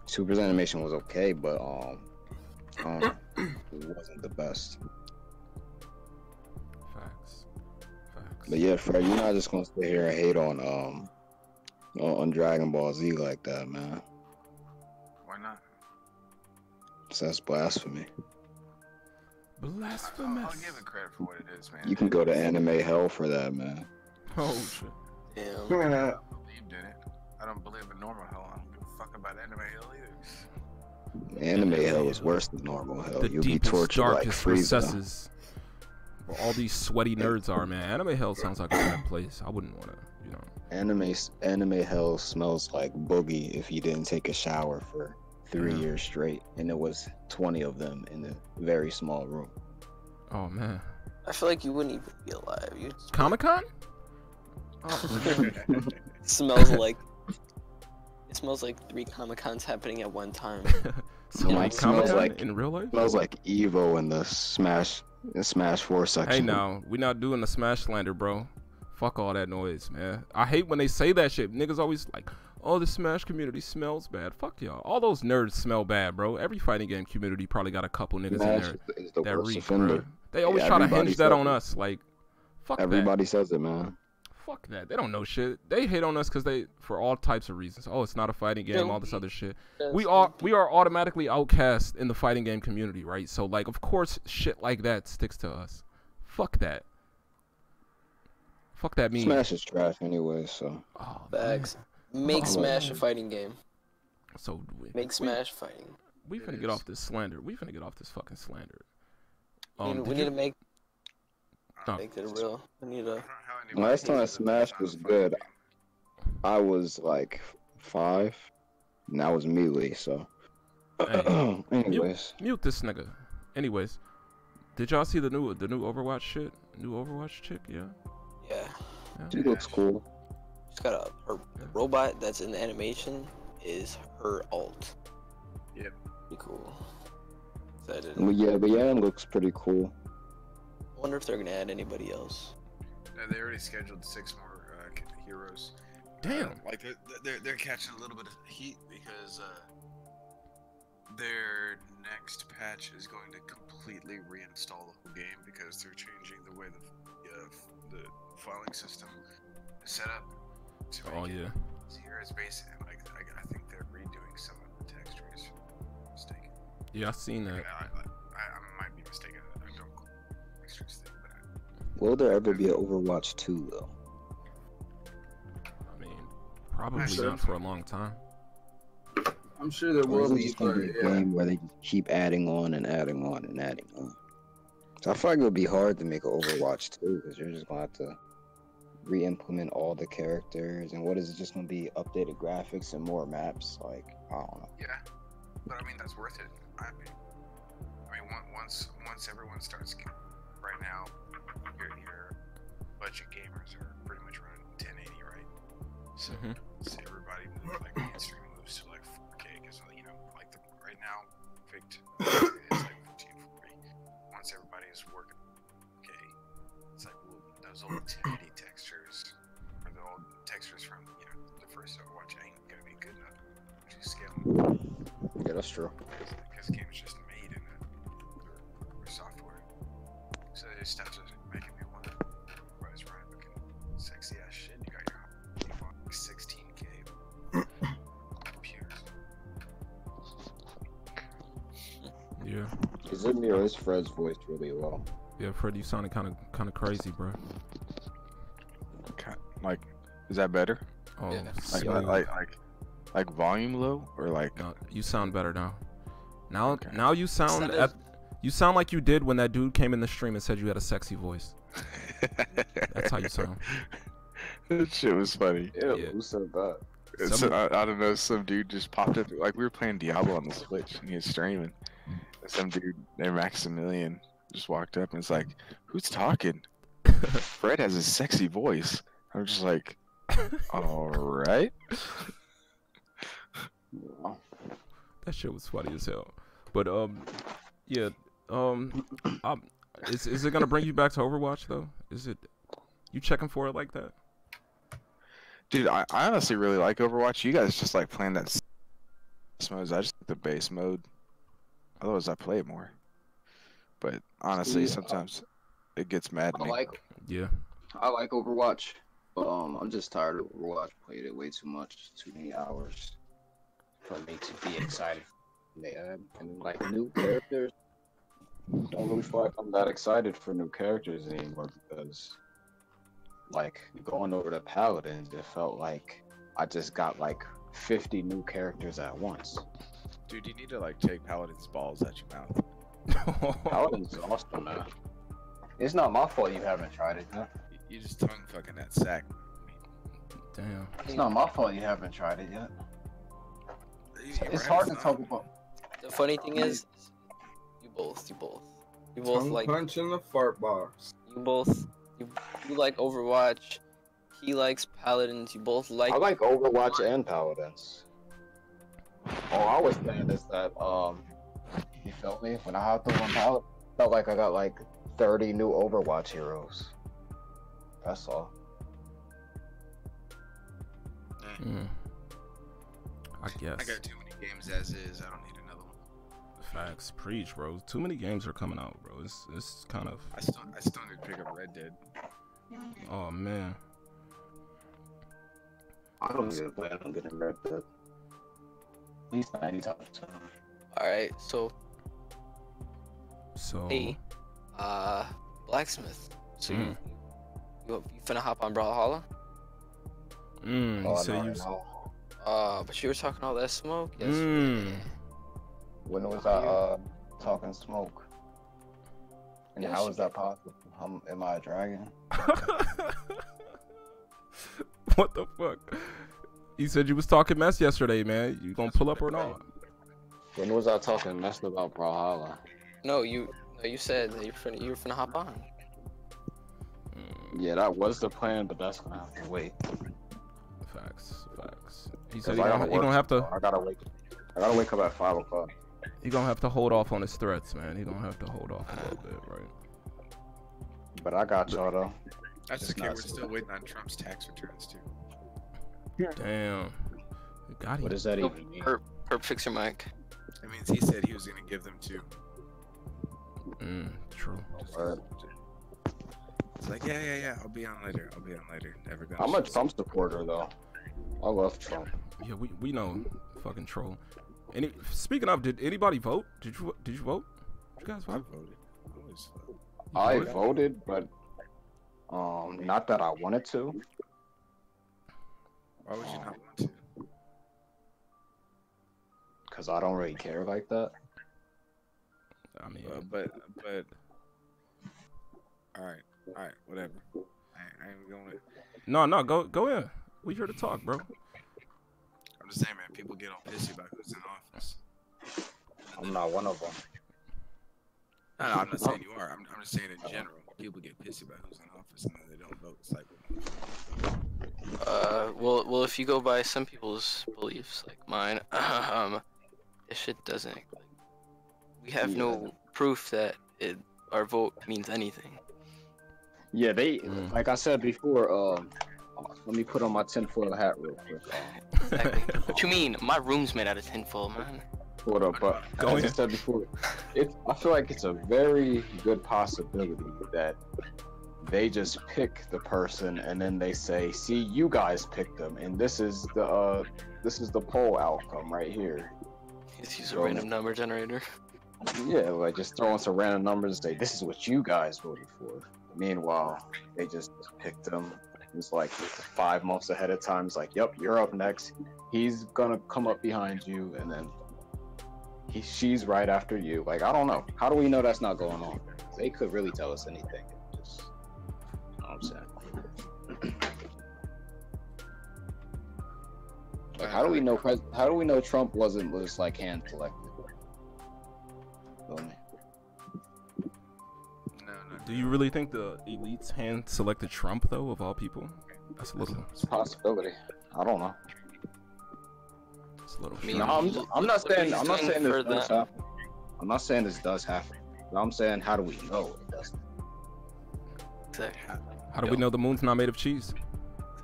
Super's animation was okay, but it wasn't the best. Facts. But yeah, Fred, you're not just gonna sit here and hate on Dragon Ball Z like that, man. Why not? So that's blasphemy. Blasphemous. I'll give it credit for what it is, man. You can go to anime hell for that, man. Oh shit. Damn. I believed in it. I don't believe in normal hell. I don't give a fuck about anime hell either. Anime hell is worse than normal hell. The You'll be deepest, tortured like darkest Frieza. recesses. Where all these sweaty nerds are, man. Anime hell sounds like a bad place. I wouldn't want to, you know. Anime hell smells like boogie if you didn't take a shower for 3 years straight, and there was 20 of them in a very small room. Oh man. I feel like you wouldn't even be alive. You Comic-Con? smells like it smells like 3 Comic-Cons happening at one time. So You know, like it smells Comic-Con like- in real life? Smells like Evo in the Smash 4 section. Hey now, we not doing the Smash slander, bro. Fuck all that noise, man. I hate when they say that shit. Niggas always like, oh, the Smash community smells bad. Fuck y'all. All those nerds smell bad, bro. Every fighting game community probably got a couple niggas Smash in there is the that worst reek, offender. bro. They always try to hinge that says on it. us. Like, fuck that. Everybody says it, man. Fuck that. They don't know shit. They hate on us because they, for all types of reasons. Oh, it's not a fighting game, all this other shit. We are automatically outcast in the fighting game community, right? So, like, of course, shit like that sticks to us. Fuck that. Fuck that meme. Smash is trash anyway, so. Oh, Bags. man. Make Oh, Smash man. a fighting game. So Make Smash fighting. we finna get off this slander. We finna get off this fucking slander. We did need you- to make No. it real. We need to. Last time Smash was good, I was like 5, and that was Melee, so. Hey, Anyways. Mute this nigga. Anyways, did y'all see the new Overwatch shit? New Overwatch chick? Yeah. Yeah. She looks cool. She's got her robot that's in the animation is her alt. Yep. Pretty cool. Excited. But yeah, Yan looks pretty cool. I wonder if they're gonna add anybody else. No, they already scheduled 6 more heroes. Damn. Like they're catching a little bit of heat because their next patch is going to completely reinstall the whole game because they're changing the way the filing system is set up. To Oh make it yeah. heroes based, and like I think they're redoing some of the textures. If I'm not mistaken. Yeah, I seen that. I might be mistaken. I don't textures thing, but Will there ever be an Overwatch 2 though? I mean, probably Sure. not for a long time. I'm sure there Or will is it be, just but gonna be a yeah. game where they just keep adding on and adding on and adding on? So I feel like it would be hard to make an Overwatch 2 because you're just gonna have to re-implement all the characters, and what is it just gonna be? Updated graphics and more maps? Like, I don't know. yeah, but I mean that's worth it. I mean once everyone starts right now, your budget gamers are pretty much running 1080, right? So Mhm. everybody moves like mainstream moves to like 4K because like right now picked is like 1440. Once everybody's working, okay, it's like those old 1080 textures or the old textures from the first Overwatch ain't gonna be good enough to scale Yeah, that's true. because the game's just made in their software. So this stuff's just making me wonder what is running looking sexy ass shit. You got your 16K computers. Yeah. Is it me or is Fred's voice really low? Yeah, Fred, you sounded kind of crazy, bro. Like, is that better? Oh, Yeah. smooth. Like volume low or like? No, you sound better now. Now, Okay. now you sound you sound like you did when that dude came in the stream and said you had a sexy voice. That's how you sound. That shit was funny. Yeah, Yeah. who said that? I don't know, some dude just popped up. Like, we were playing Diablo on the Switch and he was streaming. And some dude named Maximilian just walked up and was like, "Who's talking?" Fred has a sexy voice. I'm just like, alright. Wow. That shit was funny as hell. But yeah, is it gonna bring you back to Overwatch though? Is it you checking for it like that? Dude, I honestly really like Overwatch. You guys just like playing that modes. I just like the base mode. Otherwise, I play it more. But honestly, Yeah. sometimes it gets mad at me. Yeah. I like Overwatch, but I'm just tired of Overwatch. Played it way too much, too many hours for me to be excited. They add and like new characters. Don't really feel like I'm that excited for new characters anymore because, like, going over to Paladins, it felt like I just got like 50 new characters at once. Dude, you need to like take Paladin's balls out your mouth. Paladins is awesome, man. It's not my fault you haven't tried it, huh? You just tongue fucking that sack. Damn. It's not my fault you haven't tried it yet. Your It's head's hard to not- talk about. The funny thing is, you both Tongue like punch in the fart box. you like Overwatch. He likes Paladins. You both like. I like Overwatch and Paladins. All I was saying is that, you felt me? When I hopped on Paladin, felt like I got like 30 new Overwatch heroes. That's all. I guess. I got too many games as is. I don't need another one. Facts, preach, bro. Too many games are coming out, bro. It's kind of. I still need to pick up Red Dead. Oh man. I don't even plan on getting Red Dead. At least not anytime soon. Alright, so So. hey, Blacksmith. So you finna hop on Brawlhalla? You Oh, say no, you. no. But you were talking all that smoke. Yes. When was I talking smoke? And Yes, how is that possible? Am I a dragon? What the fuck? You said you was talking mess yesterday, man. You gonna pull up or not? When was I talking messing about Brawlhalla? No, you said that you were finna hop on. Yeah, that was the plan, but that's gonna have to wait. Facts. He said Cause he gonna have to. I gotta wake up at 5 o'clock. He gonna have to hold off on his threats, man. He gonna have to hold off a little bit, right? But I got y'all though. That's It's okay. not We're still waiting on Trump's tax returns too. Damn. Got him. What does that even mean? Perp, fix your mic. It means he said he was gonna give them to. True. It's like yeah. I'll be on later. Never gonna. I'm a Trump supporter though. I love Trump. Yeah, we know, fucking troll. Speaking of, did anybody vote? Did you vote? Did you guys I vote? voted. I always vote. I voted? voted, but not that I wanted to. Why would you not want to? Cause I don't really care like that. I mean, But. All right, whatever. I ain't going. no, go in. We here to talk, bro. I'm just saying, man. People get all pissy about who's in office. I'm not one of them. No, I'm not saying you are. I'm just saying in general, people get pissy about who's in office and then they don't vote. It's like, Well, if you go by some people's beliefs, like mine, this shit doesn't. We have no proof that our vote means anything. Yeah, like I said before. Let me put on my tinfoil hat real quick. Exactly. What you mean? My room's made out of tinfoil, man. Hold up, but as I said before, I feel like it's a very good possibility that they just pick the person and then they say, "See, you guys picked them, and this is the poll outcome right here." Just use a random number generator. Yeah, like just throwing some random numbers and say, "This is what you guys voted for." Meanwhile, they just picked them. It's like 5 months ahead of time. It's like, "Yep, you're up next. He's gonna come up behind you, and then she's right after you." Like, I don't know. How do we know that's not going on? They could really tell us anything. Just, you know what I'm saying? Like, how do we know Trump wasn't just like hand selected? Feel me? no. Do you really think the elites hand selected Trump though, of all people? That's a little. It's a possibility. I don't know. It's a little. I mean, No, I'm not saying this does happen. I'm not saying this does happen. But I'm saying, how do we know it doesn't? Exactly. How do we know the moon's not made of cheese?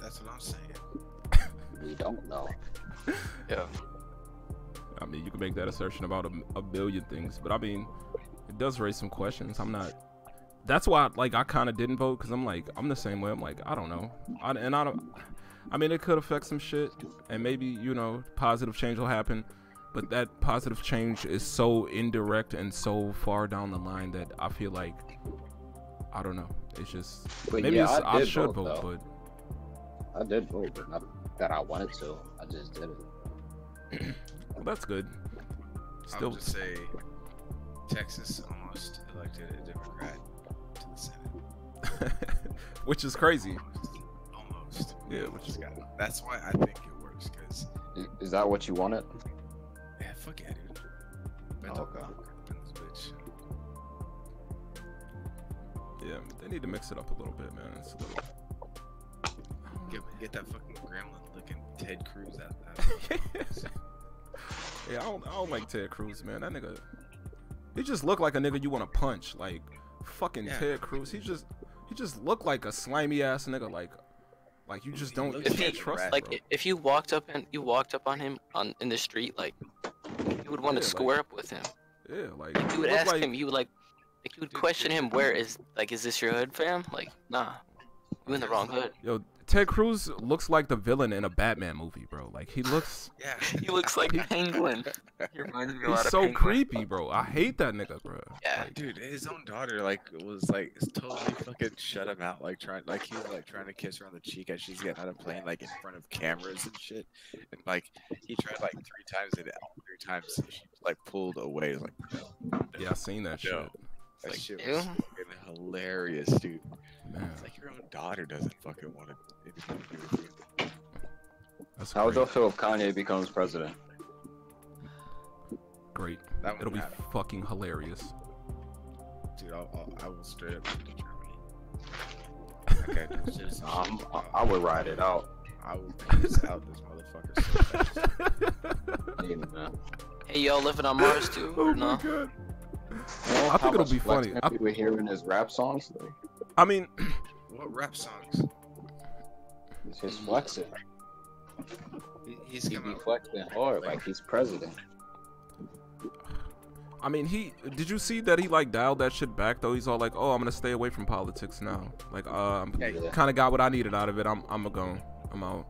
That's what I'm saying. We don't know. Yeah. I mean, you can make that assertion about a billion things, but I mean, it does raise some questions. That's why, like, I kind of didn't vote, because I'm the same way. I'm like, I don't know. I mean, it could affect some shit, and maybe, positive change will happen, but that positive change is so indirect and so far down the line that I feel like, I don't know. It's just, But maybe yeah, I should vote, though. but. I did vote, but not that I wanted to. I just didn't. Well, that's good. I would just say Texas almost elected a Democrat to the Senate. Which is crazy. Almost. Yeah, which is. That's why I think it works, because. Is that what you wanted? Yeah, fuck yeah, dude. Okay. This bitch. Yeah, they need to mix it up a little bit, man. It's a little. Get that fucking gremlin-looking Ted Cruz out. Yeah, I don't like Ted Cruz, man. That nigga, he just looked like a nigga you want to punch. Like, fucking Ted Cruz. He just looked like a slimy ass nigga. Like, Like you just don't If can't he trust, like bro. if you walked up on him in the street, like you would want to Yeah, square up with him. Yeah, like You would look ask like, him. You would you would question him. Where is is this your hood, fam? Like, nah, you in the wrong hood. yo, Ted Cruz looks like the villain in a Batman movie, bro. Like he looks, Yeah. He looks like Penguin. He reminds me a lot he's of so Penguin. creepy, bro. I hate that nigga, bro. Yeah. Like, Dude, his own daughter was totally fucking shut him out, he was trying to kiss her on the cheek as she's getting out of plane in front of cameras and shit, and he tried 3 times and all 3 times she pulled away yeah, I seen that shit. no. That Like, shit ew. was fucking hilarious, dude. Man, It's your own daughter doesn't fucking want to anything to do with you. that's How would great. y'all feel if Kanye becomes president? Great. That would It'll be happen. fucking hilarious. Dude, I will straight up move to Germany. Okay, citizenship. I would ride it out. I will peace out this motherfucker so fast. Yeah, man. Hey, y'all living on Mars too? Oh Or my no? god. You know I how think it'll much be flex funny. We were hearing his rap songs. Though? I mean, What rap songs? It's just flexing. He's He be coming. flexing hard like he's president. did you see that he dialed that shit back though? He's all like, "Oh, I'm gonna stay away from politics now. I'm Yeah. kind of got what I needed out of it. I'm out."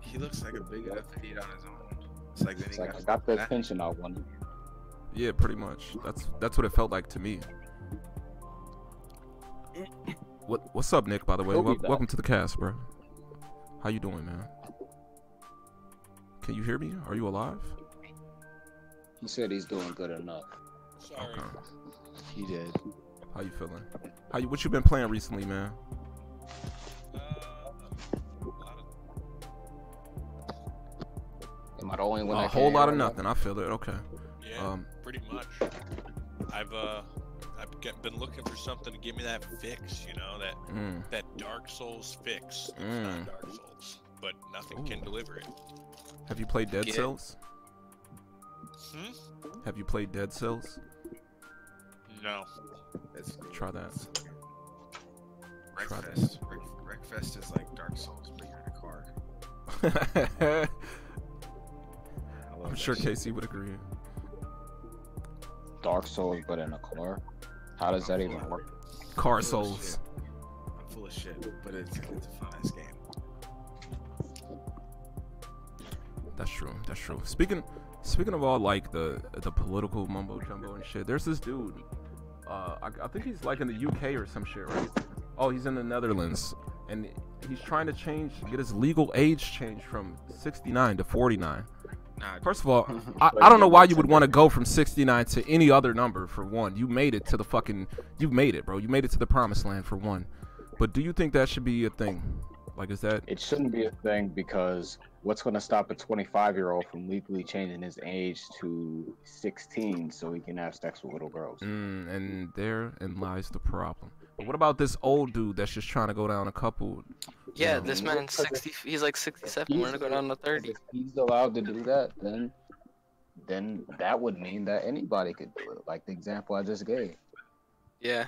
He looks like a big enough idiot on his own. It's like then It's he like I got the attention I wanted. Yeah, pretty much. That's what it felt like to me. What's up, Nick? By the way, He'll be back. welcome to the cast, bro. How you doing, man? Can you hear me? Are you alive? He said he's doing good enough. Sorry. Okay. He did. How you feeling? What you been playing recently, man? A lot Am I the only one? A that whole can't lot of hear nothing. I feel it. Okay. yeah, pretty much. I've been looking for something to give me that fix, that Dark Souls fix. It's not Dark Souls, but nothing can deliver it. Have you played Dead Yeah. Cells? Hmm? Have you played Dead Cells? No. That's cool. Try that. Try that. Wreckfest is like Dark Souls, but you're in a car. I love I'm that sure shit. Casey would agree. Dark Souls, but in a car. How does that even work? Car I'm full of Souls. shit. I'm full of shit, but it's a fun ass game. That's true. That's true. Speaking of all the political mumbo jumbo and shit, there's this dude. I think he's in the UK or some shit, right? Oh, he's in the Netherlands, and he's trying to get his legal age changed from 69 to 49. Nah, First of all, I don't know why you would want to go from 69 to any other number. For one, you made it to you made it, bro. You made it to the promised land for one. But do you think that should be a thing? Is that? It shouldn't be a thing because what's going to stop a 25-year-old from legally changing his age to 16 so he can have sex with little girls? And therein lies the problem. But what about this old dude that's just trying to go down a couple? Yeah, you know, this man's 60. He's like 67. We're gonna go down to 30. If he's allowed to do that, then that would mean that anybody could do it. Like the example I just gave. Yeah.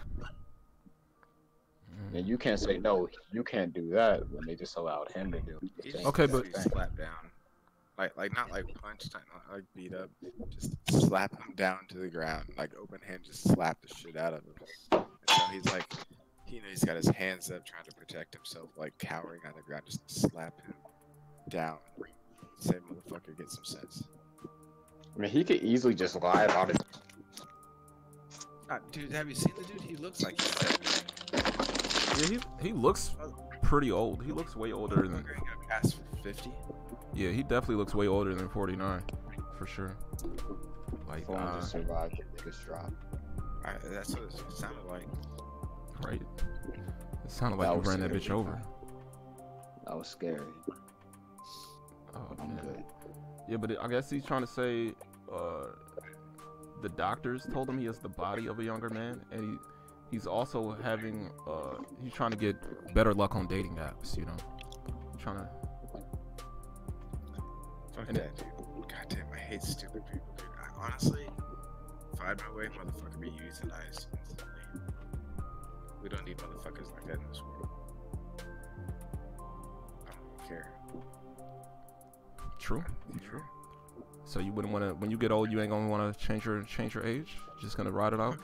And you can't say no, you can't do that when they just allowed him to do it. he just Okay, needs to but- be slapped down, not punch time, not beat up, just slap him down to the ground, open hand, just slap the shit out of him. And so he's he's got his hands up trying to protect himself, cowering on the ground, just slap him down. Say, motherfucker, get some sense. I mean, he could easily just lie about it. Dude, have you seen the dude? He looks like he's 70. Yeah, he looks pretty old. He looks way older than. Ain't gonna pass for 50. Yeah, he definitely looks way older than 49, for sure. Phone just survived the biggest drop. That's what it sounded like. Right. It sounded like That you was ran that scary. bitch over. That was scary. Oh I'm man. good. Yeah, but I guess he's trying to say, the doctors told him he has the body of a younger man, and he's also having, he's trying to get better luck on dating apps. Trying to. Fuck And that, dude. Goddamn, I hate stupid people, dude. Honestly, if I had my way, motherfucker be euthanized instantly. We don't need motherfuckers like that in this world. True. True. So you wouldn't want to, when you get old, you ain't gonna want to change your age. Just gonna ride it out.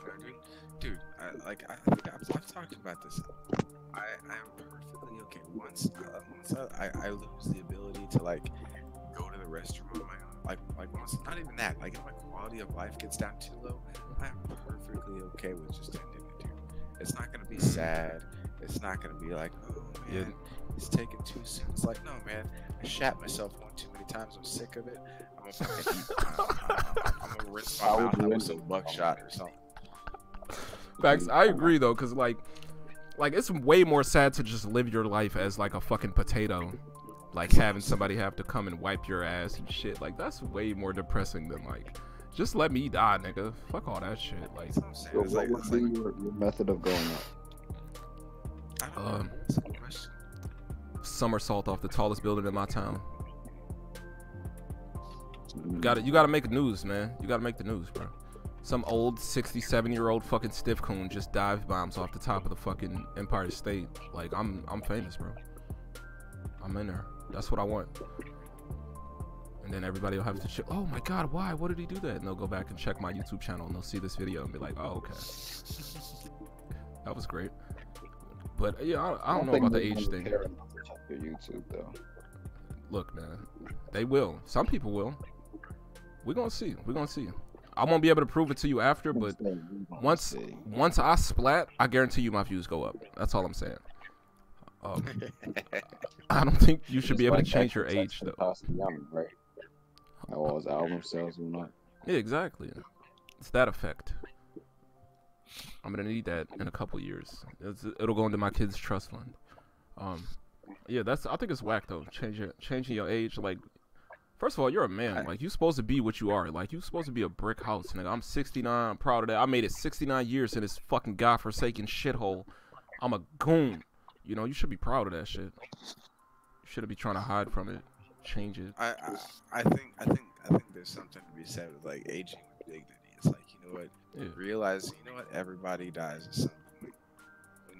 Dude, I think I've talked about this. I am perfectly okay once I lose the ability to like go to the restroom on my own. Like once, not even that. Like if my quality of life gets down too low, I am perfectly okay with just ending it, dude. It's not gonna be sad. It's not gonna be like, oh man, it's taking too soon. It's like, no man, I shat myself one too many times. I'm sick of it. I'm gonna fucking eat. I'm gonna rinse my mouth out with some buckshot or something. Facts. I agree though, cause like it's way more sad to just live your life as like a fucking potato, like having somebody have to come and wipe your ass and shit. Like that's way more depressing than like, just let me die, nigga. Fuck all that shit. Like, so what would be your method of going up? Somersault off the tallest building in my town. You gotta make the news, man. You gotta make the news, bro. Some old 67-year-old fucking stiff coon just dive bombs off the top of the fucking Empire State. Like I'm famous, bro. I'm in there. That's what I want. And then everybody will have to check. Oh my God, why? What did he do that? And they'll go back and check my YouTube channel and they'll see this video and be like, oh okay, that was great. But yeah, I don't know about the age thing. Your YouTube though. Look, man, they will. Some people will. We're gonna see. We're gonna see. I won't be able to prove it to you after, but once I splat, I guarantee you my views go up. That's all I'm saying. I don't think you should be able to change your age though. Right? All his album sales will not. Yeah, exactly. It's that effect. I'm gonna need that in a couple years. It'll go into my kids' trust fund. Yeah, I think it's whack though. Changing your age, like. First of all, you're a man. Like, you're supposed to be what you are. Like, you're supposed to be a brick house, nigga. I'm 69. I'm proud of that. I made it 69 years in this fucking godforsaken shithole. I'm a goon. You know, you should be proud of that shit. You shouldn't be trying to hide from it. Change it. I think there's something to be said with, like, aging with dignity. It's like, you know what? Yeah. Realize, you know what? Everybody dies at some point.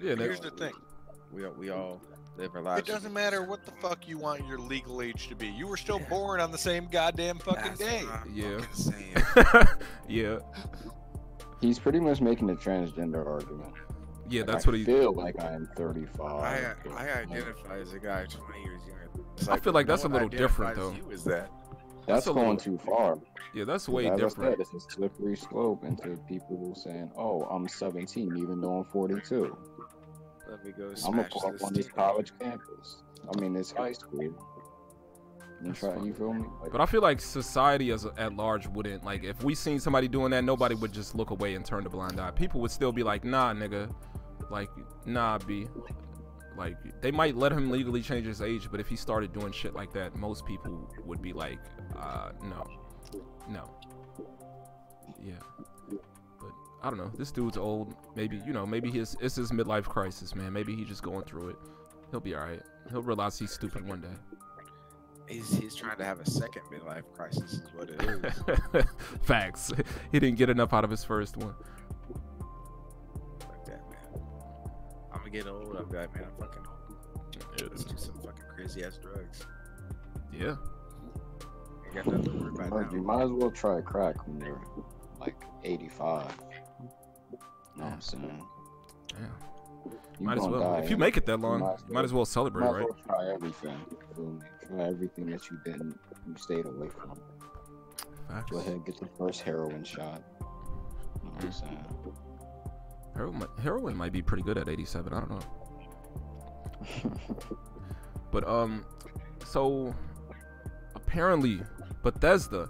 Yeah, here's the thing. We all live our lives. It doesn't matter what the fuck you want your legal age to be. You were still born on the same goddamn fucking day. Yeah. Yeah. He's pretty much making a transgender argument. Yeah, like, that's what he feel like I am 35. I identify as a guy 20 years younger. I feel like that's a little different though. That's going too far. Yeah, that's way as different. I said, it's a slippery slope into people saying, "Oh, I'm 17, even though I'm 42." Let me go. I'm gonna pull up on this college campus. I mean, this high school. And try, you feel me? Like, but I feel like society at large wouldn't, like, if we seen somebody doing that, nobody would just look away and turn a blind eye. People would still be like, nah, nigga. Like, nah, B. Like, they might let him legally change his age, but if he started doing shit like that, most people would be like, no. Yeah. But I don't know. This dude's old. Maybe, you know, maybe it's his midlife crisis, man. Maybe he's just going through it. He'll be alright. He'll realize he's stupid one day. He's trying to have a second midlife crisis is what it is. Facts. He didn't get enough out of his first one. Like that, man. I'm gonna get old. I'll be like, man, I'm fucking old. Yeah, let's do some fucking crazy ass drugs. Yeah. You got nothing to worry about now. You might as well try crack when you're like 85. You know what I'm saying? Yeah. You might as well. die, if you make it that long, you might as well celebrate, might as right? well try everything. Try everything that you stayed away from. Facts. Go ahead, get the first heroin shot. You know what I'm saying? Heroin might be pretty good at 87. I don't know. But so apparently Bethesda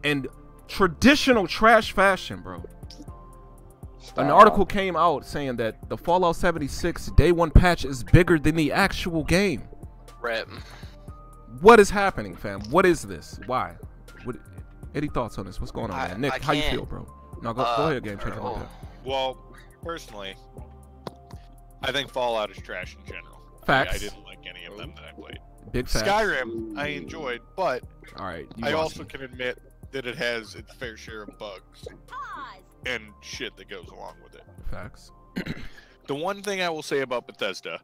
and traditional trash fashion, bro. An article came out saying that the Fallout 76 Day 1 patch is bigger than the actual game. Rep. What is happening, fam? What is this? Why? Any thoughts on this? What's going on, man? Nick, how you feel, bro? No, go ahead, Game Changer. Well, personally, I think Fallout is trash in general. Facts. I didn't like any of them that I played. Big facts. Skyrim, I enjoyed, but all right, I also can admit that it has its fair share of bugs and shit that goes along with it. Facts. The one thing I will say about Bethesda,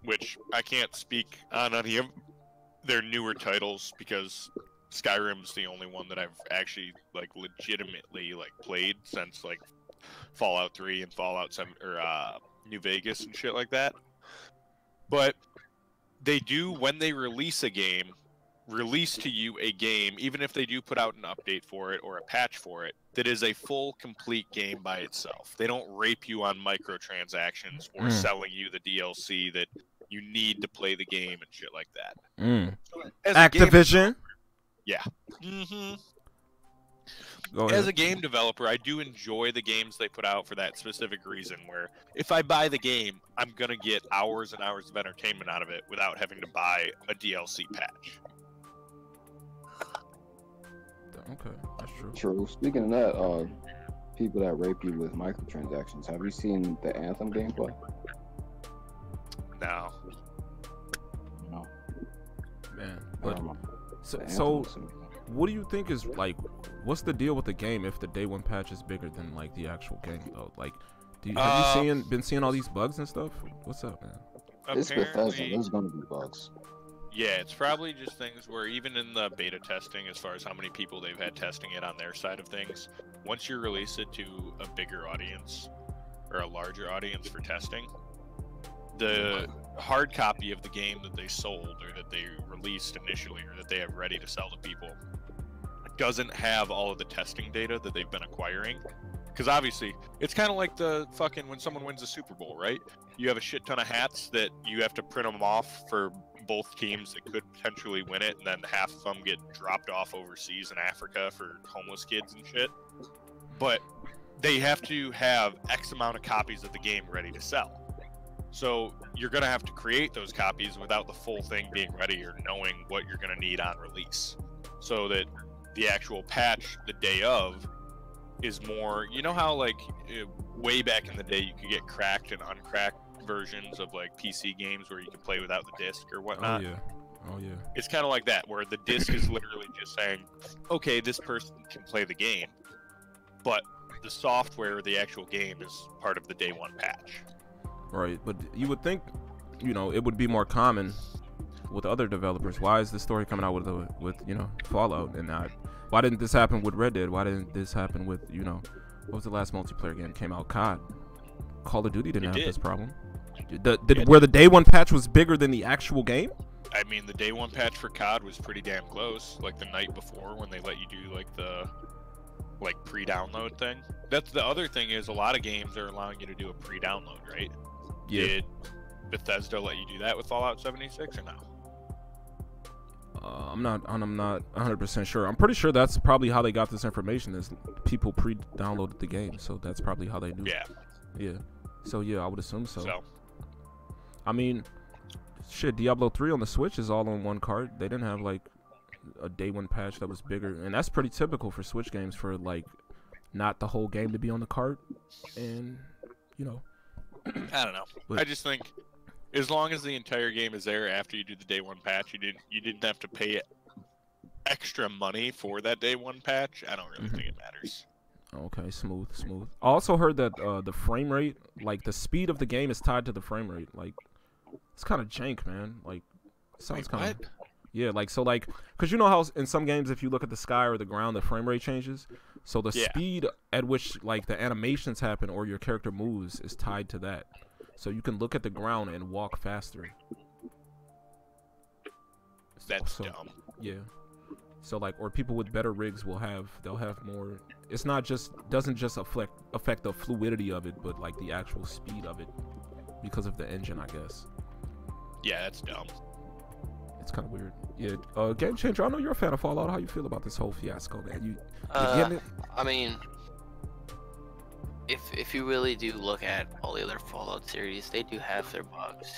which I can't speak on any of their newer titles, because Skyrim's the only one that I've actually like legitimately like played since like Fallout 3 and Fallout 7 or New Vegas and shit like that. But they do, when they release a game, release to you a game, even if they do put out an update for it or a patch for it, that is a full, complete game by itself. They don't rape you on microtransactions or selling you the DLC that you need to play the game and shit like that. Activision? Yeah. Mm-hmm. Go ahead. As a game developer, I do enjoy the games they put out for that specific reason, where if I buy the game, I'm going to get hours and hours of entertainment out of it without having to buy a DLC patch. Okay, that's true. True. Speaking of that, people that rape you with microtransactions, have you seen the Anthem gameplay? No. No. Man, but so Anthem what do you think is like? What's the deal with the game if the day one patch is bigger than like the actual game though? Like, have you been seeing all these bugs and stuff? What's up, man? It's Bethesda. There's gonna be bugs. Yeah, it's probably just things where even in the beta testing, as far as how many people they've had testing it on their side of things, once you release it to a bigger audience or a larger audience for testing, the hard copy of the game that they sold or that they released initially or that they have ready to sell to people doesn't have all of the testing data that they've been acquiring. Because obviously, it's kind of like the fucking when someone wins the Super Bowl, right? You have a shit ton of hats that you have to print them off for both teams that could potentially win it, and then half of them get dropped off overseas in Africa for homeless kids and shit. But they have to have X amount of copies of the game ready to sell. So you're going to have to create those copies without the full thing being ready or knowing what you're going to need on release. So that the actual patch the day of is more, you know how like way back in the day you could get cracked and uncracked versions of like PC games where you can play without the disc or whatnot. Oh yeah. It's kind of like that, where the disc is literally just saying, okay, this person can play the game, but the software, the actual game, is part of the day one patch. Right, but you would think, you know, it would be more common with other developers. Why is the story coming out with you know, Fallout and not? Why didn't this happen with Red Dead? Why didn't this happen with, you know, what was the last multiplayer game that came out? COD. Call of Duty didn't have this problem. Where the day one patch was bigger than the actual game? I mean, the day one patch for COD was pretty damn close. Like the night before, when they let you do like the pre-download thing. That's the other thing, is a lot of games are allowing you to do a pre-download, right? Yeah. Did Bethesda let you do that with Fallout 76 or no? I'm not 100% sure. I'm pretty sure that's probably how they got this information, is people pre-downloaded the game, so that's probably how they knew. Yeah. So yeah, I would assume so. I mean, shit, Diablo 3 on the Switch is all on one cart. They didn't have like a day one patch that was bigger, and that's pretty typical for Switch games, for like not the whole game to be on the cart. And you know, I don't know. But, I just think as long as the entire game is there after you do the day one patch, you didn't have to pay extra money for that day one patch. I don't really think it matters. Okay, smooth. I also heard that the frame rate, like the speed of the game, is tied to the frame rate. Like, it's kind of jank, man. Like, it sounds kind of. Yeah, like, so, like, because you know how in some games, if you look at the sky or the ground, the frame rate changes. So the speed at which, like, the animations happen or your character moves is tied to that. So you can look at the ground and walk faster. That's dumb. Yeah. So, like, or people with better rigs they'll have more. It's not just, doesn't just affect the fluidity of it, but like the actual speed of it because of the engine, I guess. Yeah, that's dumb. It's kind of weird. Yeah. Game Changer, I know you're a fan of Fallout. How you feel about this whole fiasco, man? You getting it? I mean, if you really do look at all the other Fallout series, they do have their bugs,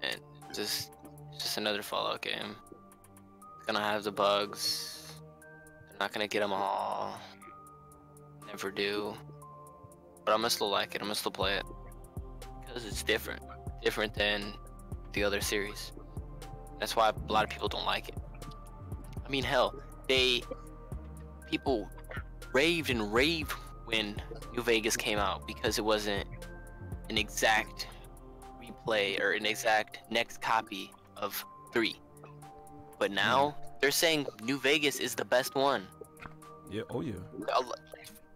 and just another Fallout game. It's gonna have the bugs. They're not gonna get them all. Never do. But I'm gonna still like it. I'm gonna still play it because it's different than the other series. That's why a lot of people don't like it. I mean, hell, people raved when New Vegas came out because it wasn't an exact replay or an exact next copy of 3. But now they're saying New Vegas is the best one. Yeah. Oh yeah.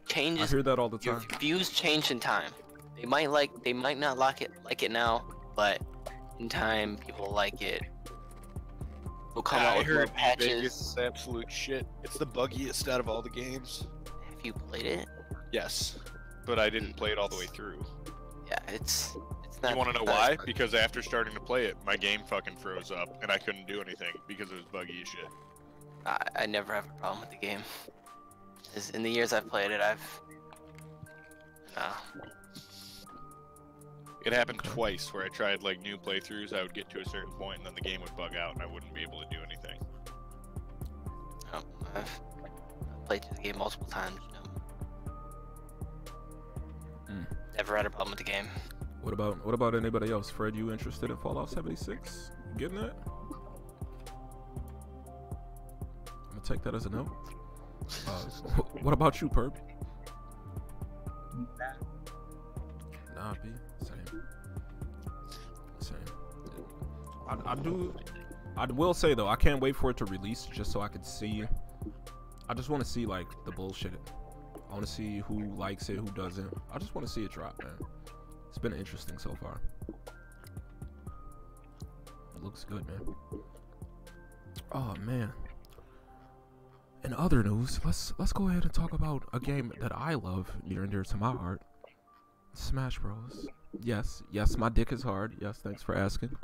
Changes. I hear that all the Your time. views change in time. They might not like it now, but in time people like it. We'll come out I with more heard patches. Vegas is absolute shit. It's the buggiest out of all the games. Have you played it? Yes, but I didn't play it all the way through. Yeah, it's not. You want to know not why? as- Because after starting to play it, my game fucking froze up and I couldn't do anything because it was buggy as shit. I never have a problem with the game. 'Cause in the years I've played it, It happened twice where I tried like new playthroughs. I would get to a certain point and then the game would bug out and I wouldn't be able to do anything. I've played through the game multiple times. Never had a problem with the game. What about anybody else? Fred, you interested in Fallout 76? You getting that? I'm gonna take that as a no. What about you, Perp? Nah, B. Same. I will say though, I can't wait for it to release just so I can see. I just want to see like the bullshit. I want to see who likes it, who doesn't. I just want to see it drop, man. It's been interesting so far. It looks good, man. Oh man. In other news, let's go ahead and talk about a game that I love near and dear to my heart. Smash Bros. Yes, my dick is hard. Yes, thanks for asking.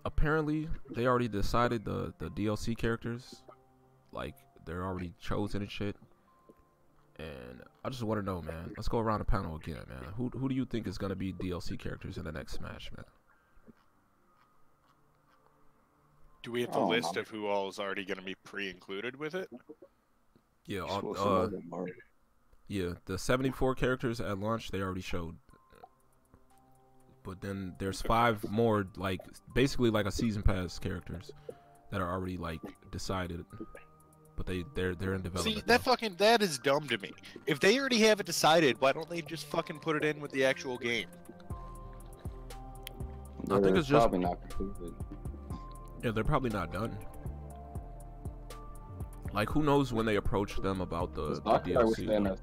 Apparently they already decided the DLC characters, like they're already chosen and shit. And I just want to know, man. Let's go around the panel again, man. Who do you think is gonna be DLC characters in the next Smash, man? Do we have the list of who all is already going to be pre-included with it? Yeah, yeah, the 74 characters at launch they already showed. But then there's 5 more, like basically like a season pass characters that are already like decided, but they're in development. See, that is dumb to me. If they already have it decided, why don't they just fucking put it in with the actual game? I think it's just probably not completed. Yeah, they're probably not done. Like, who knows when they approach them about the DLC?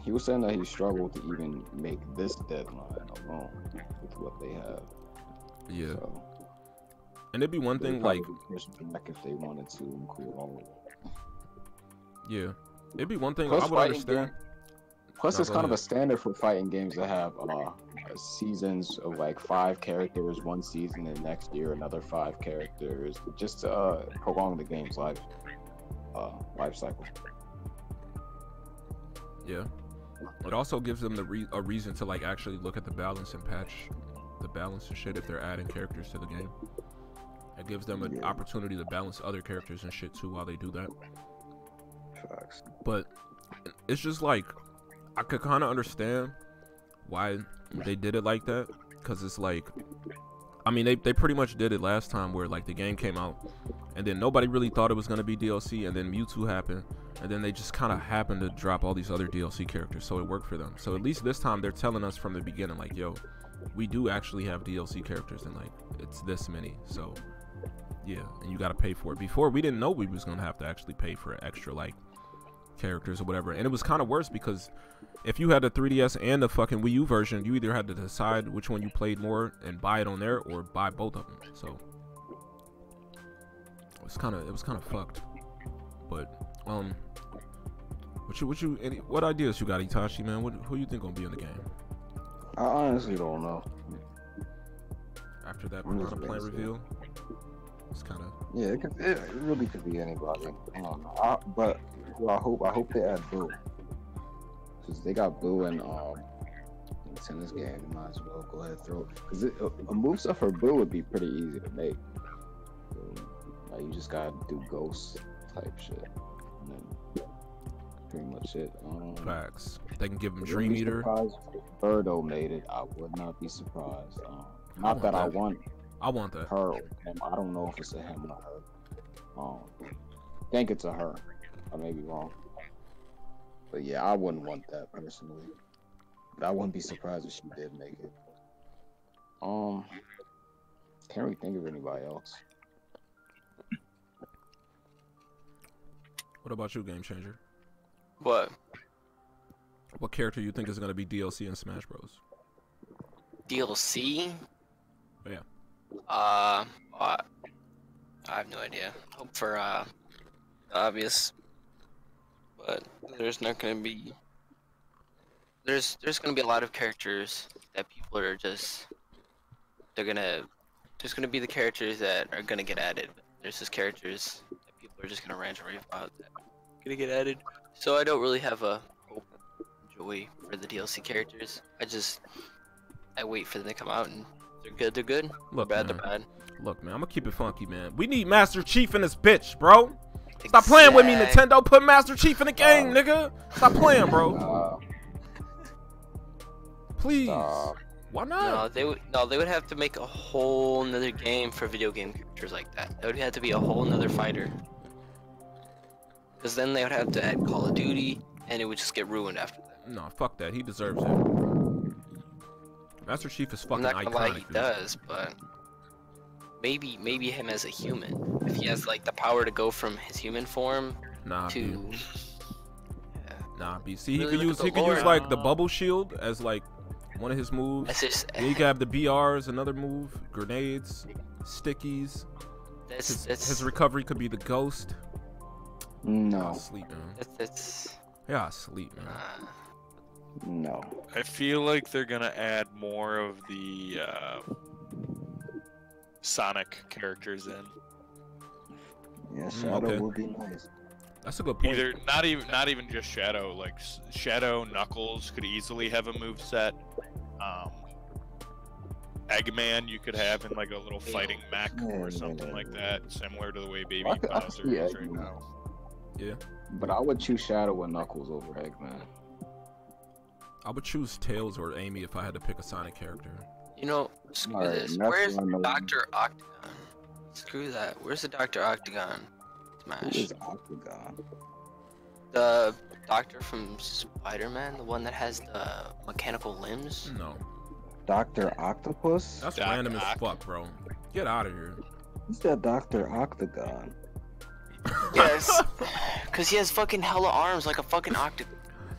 He was saying that he struggled to even make this deadline alone with what they have. Yeah. So, and it'd be one thing, like, back if they wanted to include all of it. Yeah, it'd be one thing Plus I would understand. Plus, it's kind of a standard for fighting games that have seasons of like 5 characters one season, and next year another 5 characters, just to prolong the game's life cycle. Yeah, it also gives them a reason to like actually look at the balance and patch the balance and shit if they're adding characters to the game. It gives them an opportunity to balance other characters and shit too while they do that. Facts. But it's just like, I could kind of understand why they did it like that, because it's like, I mean, they pretty much did it last time where like the game came out and then nobody really thought it was going to be DLC, and then Mewtwo happened, and then they just kind of happened to drop all these other DLC characters, so it worked for them. So at least this time they're telling us from the beginning, like, yo, we do actually have DLC characters, and like it's this many, so yeah, and you got to pay for it. Before, we didn't know we was going to have to actually pay for extra like characters or whatever, and it was kind of worse because if you had the 3DS and the fucking Wii U version, you either had to decide which one you played more and buy it on there, or buy both of them. So it was kind of fucked. But what ideas you got, Itachi, man? Who you think gonna be in the game? I honestly don't know. After that Piranha Plant reveal, it's kind of it really could be anybody. I don't know. But I hope they add Boo. Because they got Boo in this game, you might as well go ahead and throw it. Because a moveset for Boo would be pretty easy to make. So, like, you just gotta do ghost type shit. And then pretty much it. Facts. They can give him Dream Eater. If Birdo made it, I would not be surprised. Not that I want that. Her. I don't know if it's a him or her. I think it's a her. I may be wrong. But yeah, I wouldn't want that personally. But I wouldn't be surprised if she did make it. can't really think of anybody else. What about you, Game Changer? What? What character you think is gonna be DLC in Smash Bros? DLC? Yeah. I have no idea. Hope for obvious, but there's not gonna be. There's gonna be a lot of characters that people are just. There's gonna be the characters that are gonna get added. There's just characters that people are just gonna rant and rave about that are gonna get added. So I don't really have a hope and joy for the DLC characters. I wait for them to come out, and if they're good. Look, Bad, man. they're bad. Look, man, I'm gonna keep it funky, man. We need Master Chief in this bitch, bro. Stop playing with me, Nintendo. Put Master Chief in the game, nigga. Stop playing, bro. Please. Why not? No, they would have to make a whole nother game for video game characters like that. It would have to be a whole nother fighter. Because then they would have to add Call of Duty, and it would just get ruined after that. No, fuck that. He deserves it. Master Chief is fucking I'm not gonna iconic. lie, he does, but maybe him as a human. If he has like the power to go from his human form to Nah, B. See, Really he could use like the bubble shield as like one of his moves. That's just, Then you can have the BRs, another move, grenades, stickies. His recovery could be the ghost. No. Sleep, man. That's Yeah, sleep, man. No. I feel like they're gonna add more of the Sonic characters in. Yeah, Shadow would be nice. That's a good point. Either not even just Shadow, like Shadow, Knuckles could easily have a move set. Eggman you could have in like a little fighting mech or something like that, similar to the way Baby Bowser is right now. Yeah. But I would choose Shadow and Knuckles over Eggman. I would choose Tails or Amy if I had to pick a Sonic character. You know, screw this. Where's Dr. Octagon? Screw that. Where's the Dr. Octagon? Smash. Who is Octagon? The doctor from Spider-Man, the one that has the mechanical limbs? No. Dr. Octopus? That's random as fuck, bro. Get out of here. Who's that Dr. Octagon? Yes. Because he has fucking hella arms like a fucking octagon.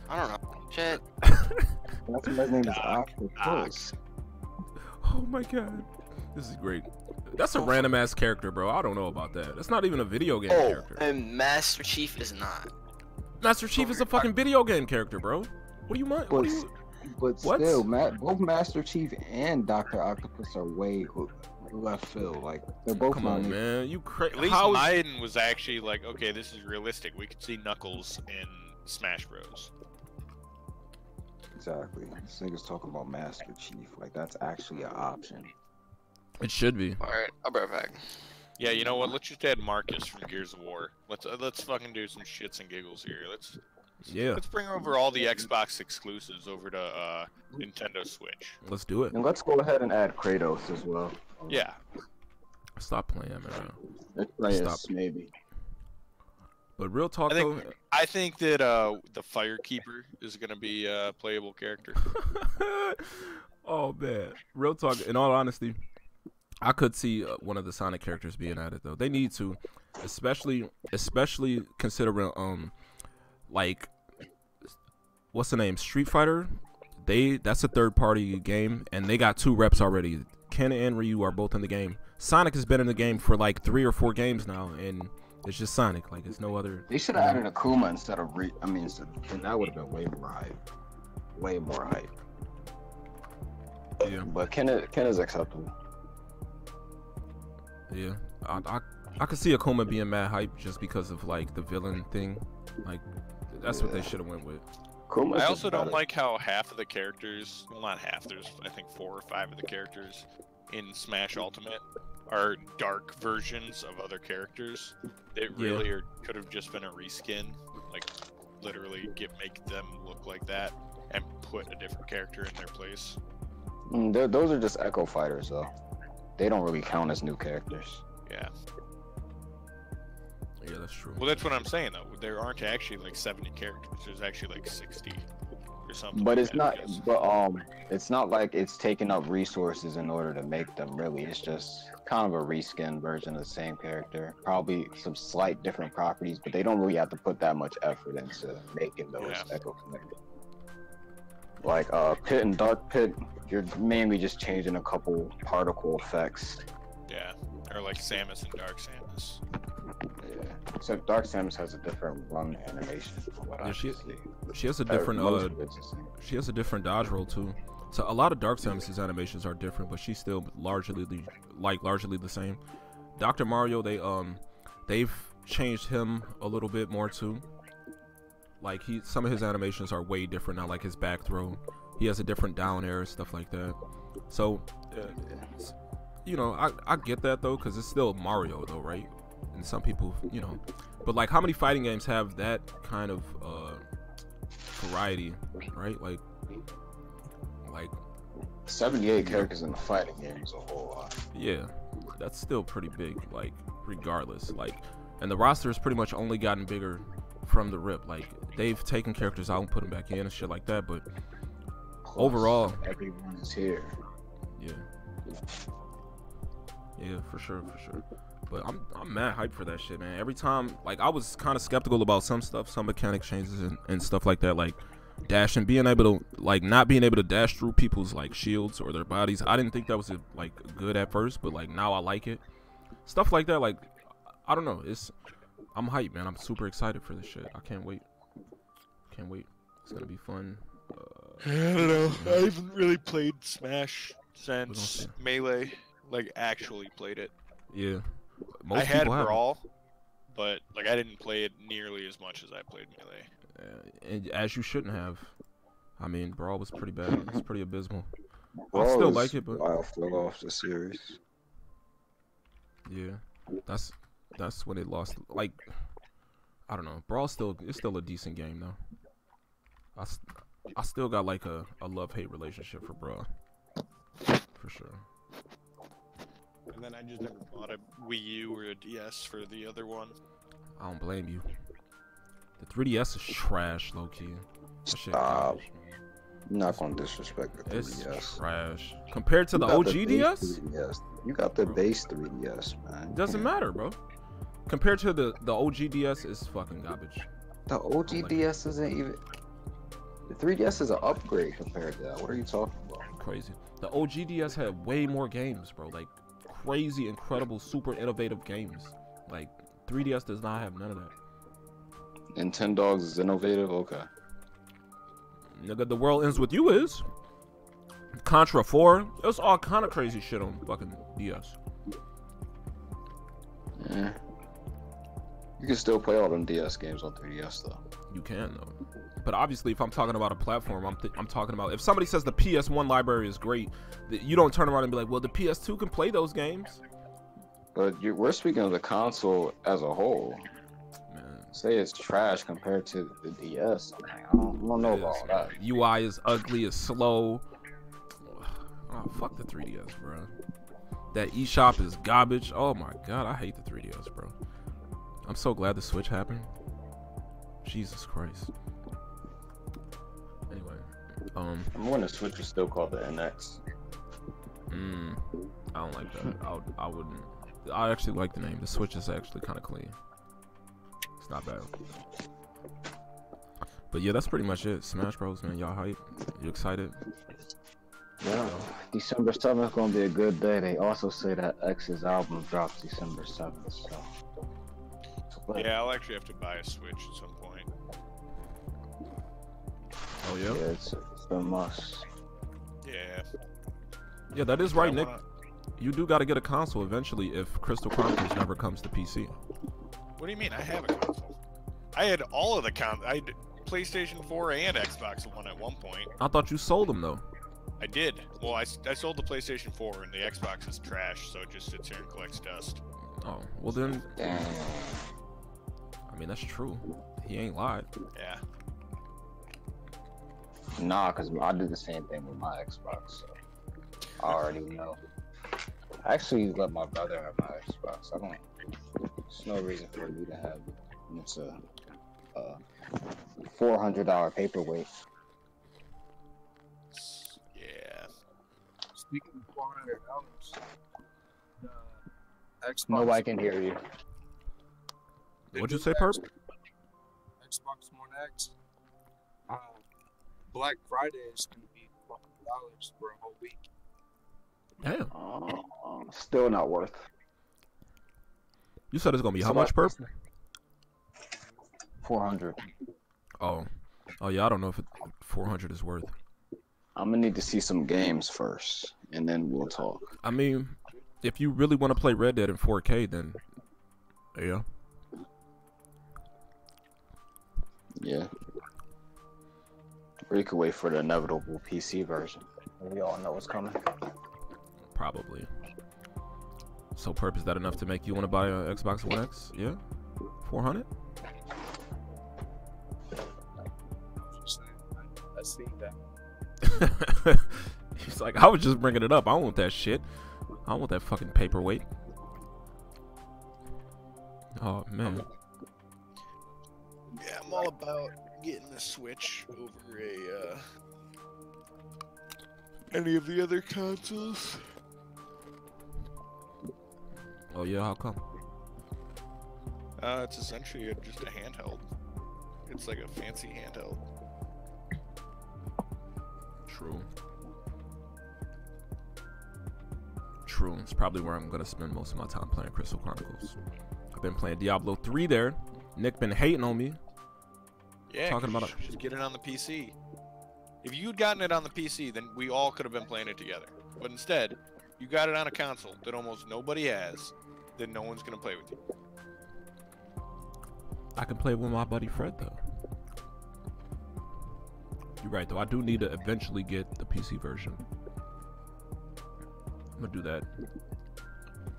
I don't know. Shit. That's why his name is Octopus. Oh my god. This is great. That's a random ass character, bro. I don't know about that. That's not even a video game character. And Master Chief is not. Master Chief is a fucking video game character, bro. What do you mind? But still, both Master Chief and Dr. Octopus are way left field. Like, they're both. Come on, man. You crazy. At least Maiden was actually like, okay, this is realistic. We could see Knuckles in Smash Bros. Exactly. This nigga's talking about Master Chief. Like, that's actually an option. It should be. Alright, I'll be right back. Yeah, you know what? Let's just add Marcus from Gears of War. Let's fucking do some shits and giggles here. Let's bring over all the Xbox exclusives over to Nintendo Switch. Let's do it. And let's go ahead and add Kratos as well. Yeah. Stop playing, man. Stop. Maybe. But real talk, I think that the Firekeeper is gonna be a playable character. Oh man, real talk. In all honesty, I could see one of the Sonic characters being added though. They need to, especially considering like what's the name? Street Fighter. That's a third party game, and they got 2 reps already. Ken and Ryu are both in the game. Sonic has been in the game for like 3 or 4 games now, and it's just Sonic. Like, it's no other. They should have added Akuma instead of and that would have been way more hype. Way more hype. Yeah. But Ken is acceptable. Yeah. I could see Akuma being mad hype just because of like the villain thing. Like, that's what they should have went with. I also don't like how half of the characters, well, not half, there's I think 4 or 5 of the characters in Smash Ultimate are dark versions of other characters. It really could have just been a reskin, like literally make them look like that and put a different character in their place. Those are just Echo Fighters though. They don't really count as new characters. Yeah. Yeah, that's true. Well, that's what I'm saying though. There aren't actually like 70 characters. There's actually like 60 or something. But like it's that, not. because- But it's not like it's taking up resources in order to make them. Really, it's just kind of a reskin version of the same character. Probably some slight different properties, but they don't really have to put that much effort into making those Yeah. echo connected. Like Pit and Dark Pit, you're mainly just changing a couple particle effects. Yeah, or like Samus and Dark Samus. Yeah. Except Dark Samus has a different run animation. From what Yeah, I she- can see. She has a different Most of it's the same. she has a different dodge roll too. So a lot of Dark Samus's animations are different, but she's still largely the same. Dr. Mario, they've changed him a little bit more too. Like some of his animations are way different now, like his back throw. He has a different down air, stuff like that. So, you know, I get that though, because it's still Mario though, right? And some people, you know, but like how many fighting games have that kind of variety, right? Like 78 characters in the fighting game is a whole lot. yeah, that's still pretty big, like regardless. Like, and the roster has pretty much only gotten bigger from the rip. Like they've taken characters out and put them back in and shit like that, but Plus, overall, everyone is here. yeah, for sure. But I'm mad hyped for that shit, man. Every time, like I was kind of skeptical about some stuff, some mechanic changes and stuff like that, like dashing, being able to, like, not being able to dash through people's like shields or their bodies. I didn't think that was like good at first, but like now I like it. Stuff like that, like I don't know. I'm hyped, man. I'm super excited for this shit. I can't wait. It's gonna be fun. I don't know. I haven't really played Smash since see. Melee. Like actually played it. Yeah. I had people haven't. Brawl, but like I didn't play it nearly as much as I played Melee. And as you shouldn't have. I mean, Brawl was pretty bad. It's pretty abysmal. I Brawl still is like it, but wild fell off the series. yeah, that's when it lost. Like, I don't know. Brawl it's still a decent game though. I still got like a love-hate relationship for Brawl, for sure. And then I just never bought a Wii U or a DS for the other one. I don't blame you. The 3DS is trash, low key. That shit Stop. garbage, man. I'm not gonna disrespect the It's 3DS. trash compared to You the got OG base DS. 3DS. You got the base 3DS, man. Doesn't matter, bro. Compared to the OG DS, is fucking garbage. The OG DS isn't even. The 3DS is an upgrade compared to that. What are you talking about? Crazy. The OG DS had way more games, bro. Like crazy, incredible, super innovative games. Like 3DS does not have none of that. Nintendogs is innovative. Okay. Nigga, The World Ends With You is. Contra 4. There's all kind of crazy shit on fucking DS. Yeah. You can still play all them DS games on 3DS though. You can though. But obviously, if I'm talking about a platform, I'm talking about, if somebody says the PS1 library is great, you don't turn around and be like, well, the PS2 can play those games. But we're speaking of the console as a whole. Man, Say it's trash compared to the DS. Man, I don't know about all that. UI is ugly, it's slow. Oh, fuck the 3DS, bro. That eShop is garbage. Oh my god, I hate the 3DS, bro. I'm so glad the Switch happened. Jesus Christ. Anyway, I'm when the Switch was still called the NX. I don't like that. I wouldn't. I actually like the name. The Switch is actually kind of clean. It's not bad. But yeah, that's pretty much it. Smash Bros, man. Y'all hype? You excited? Yeah, December 7th gonna be a good day. They also say that X's album drops December 7th, so. Yeah, I'll actually have to buy a Switch at some point. Oh Yeah, yeah. it's a must. Yeah. Yeah, that is right, I Nick. wanna- You do got to get a console eventually if Crystal Chronicles never comes to PC. What do you mean? I have a console. I had all of the I had PlayStation 4 and Xbox One at one point. I thought you sold them though. I did. Well, I sold the PlayStation 4 and the Xbox is trash, so it just sits here and collects dust. Oh, well then. Damn. I mean, that's true. He ain't lied. Yeah. Nah, cause I did the same thing with my Xbox, so I already know. I actually let my brother have my Xbox. There's no reason for me to have it. It's a $400 paperweight. speaking of $400, the Xbox. Nobody can hear you. the What'd you new say, Perp? Xbox One X. Black Friday is going to be $400 for a whole week. Damn. Still not worth. You said it's gonna be how much, Perp? 400. Oh yeah. I don't know if 400 is worth. I'm gonna need to see some games first, and then we'll talk. I mean, if you really want to play Red Dead in 4K, then yeah. Yeah. Or you could wait for the inevitable PC version. We all know what's coming. Probably. So, Perp, is that enough to make you want to buy a Xbox One X? Yeah? 400? I see that. He's like, I was just bringing it up. I don't want that shit. I don't want that fucking paperweight. Oh, man. Yeah, I'm all about getting a Switch over any of the other consoles. Oh, yeah? How come? It's essentially just a handheld. It's like a fancy handheld. True. True. It's probably where I'm going to spend most of my time playing Crystal Chronicles. I've been playing Diablo 3 there. Nick been hating on me. Yeah, Talking about just get it on the PC. If you'd gotten it on the PC, then we all could have been playing it together. But instead, you got it on a console that almost nobody has, then no one's going to play with you. I can play with my buddy Fred, though. You're right, though. I do need to eventually get the PC version. I'm going to do that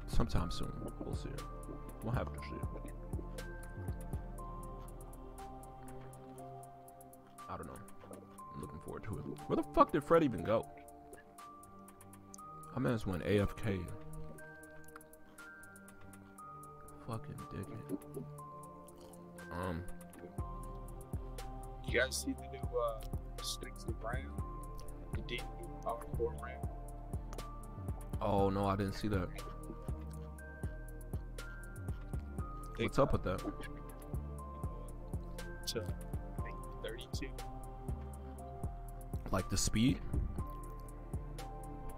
sometime soon. We'll see. We'll have to see. I don't know. I'm looking forward to it. Where the fuck did Fred even go? My man's went AFK. Fucking dickhead. You guys see the new sticks of RAM? The DD Power 4 RAM. Oh no, I didn't see that. What's up with that? To I think 32. Like the speed?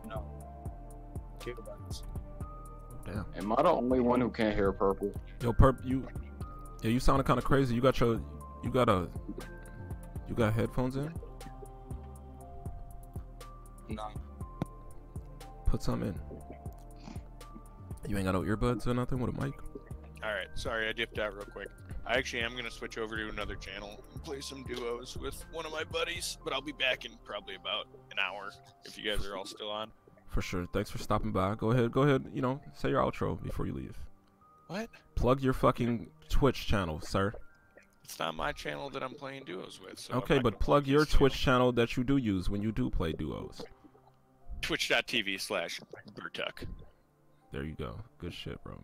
No. Gigabytes. Damn. Am I the only one who can't hear purple? Yo, Perp, you sounded kind of crazy. You got headphones in? No. Put some in. You ain't got no earbuds or nothing with a mic? Alright, sorry, I dipped out real quick. I actually am going to switch over to another channel and play some duos with one of my buddies, but I'll be back in probably about an hour if you guys are all still on. For sure. Thanks for stopping by. Go ahead, you know, say your outro before you leave. What? Plug your fucking Twitch channel, sir. It's not my channel that I'm playing duos with. So Okay, but plug your Twitch channel that you do use when you do play duos. Twitch.tv/Burtuck. There you go. Good shit, bro.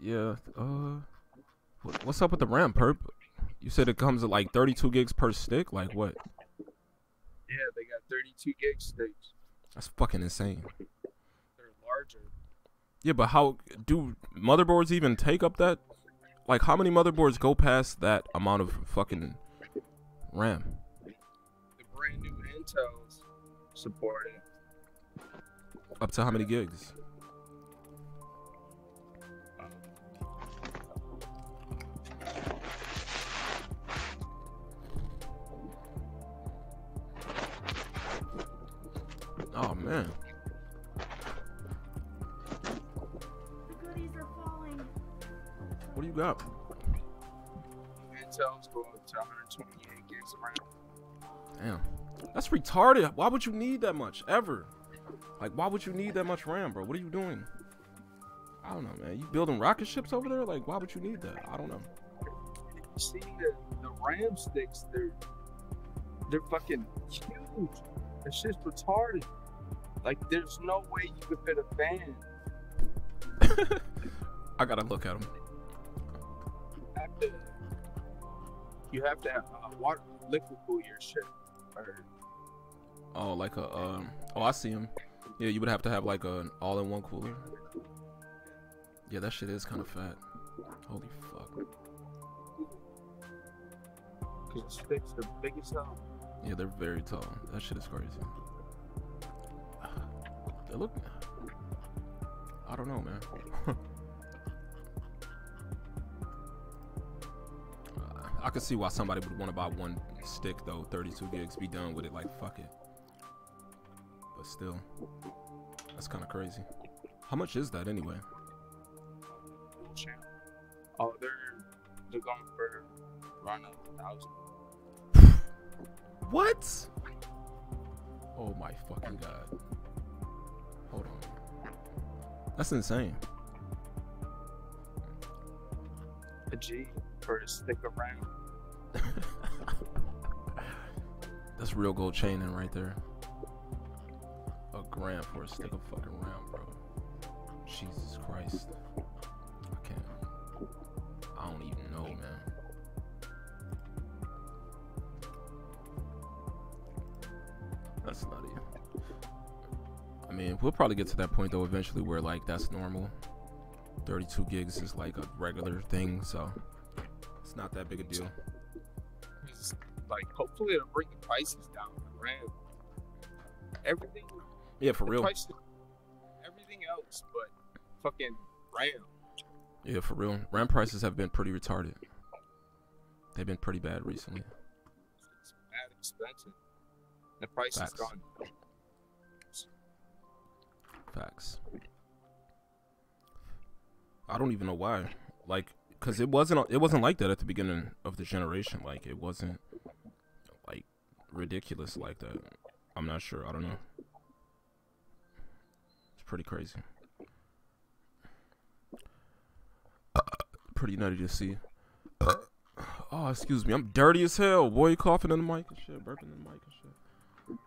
Yeah, what's up with the RAM, Perp? You said it comes at like 32 gigs per stick? Like what? Yeah, they got 32 gig sticks. That's fucking insane. They're larger. Yeah, but how do motherboards even take up that? Like, how many motherboards go past that amount of fucking RAM? The brand new Intels support it. Up to how many gigs? Oh man. The goodies are falling. What do you got? Intels go up to 128 gigs of RAM. Damn. That's retarded. Why would you need that much ever? Like, why would you need that much RAM, bro? What are you doing? I don't know, man. You building rocket ships over there? Like, why would you need that? I don't know. You see the RAM sticks, they're fucking huge. It's just retarded. Like, there's no way you could fit a fan. I gotta look at them. You have to have water, liquid cool your shit. Or Oh, like a oh, I see him. Yeah, you would have to have like an all-in-one cooler. Yeah, that shit is kind of fat. Holy fuck. Cause the sticks are big as hell. Yeah, they're very tall. That shit is crazy. They look. I don't know, man. I could see why somebody would want to buy one stick though. 32 gigs, be done with it. Like fuck it. But still, that's kind of crazy. How much is that anyway? Oh, they're going for around 1,000. What? Oh my fucking god. Hold on. That's insane. A G for a stick around. That's real gold chaining right there. A grand for a stick of fucking round, bro. Jesus Christ. I can't. I don't even know, man. That's nutty. I mean, we'll probably get to that point though eventually where like that's normal. 32 gigs is like a regular thing, so it's not that big a deal. It's like hopefully it'll bring the prices down for RAM. Everything. Yeah, for real. Everything else, but fucking RAM. Yeah, for real. RAM prices have been pretty retarded. They've been pretty bad recently. It's mad expensive. The price is gone. Facts. I don't even know why. Like, cause it wasn't like that at the beginning of the generation. Like, it wasn't like ridiculous like that. I'm not sure. I don't know. It's pretty crazy. Pretty nutty to see. Oh, excuse me. I'm dirty as hell. Boy, coughing in the mic and shit, burping in the mic and shit.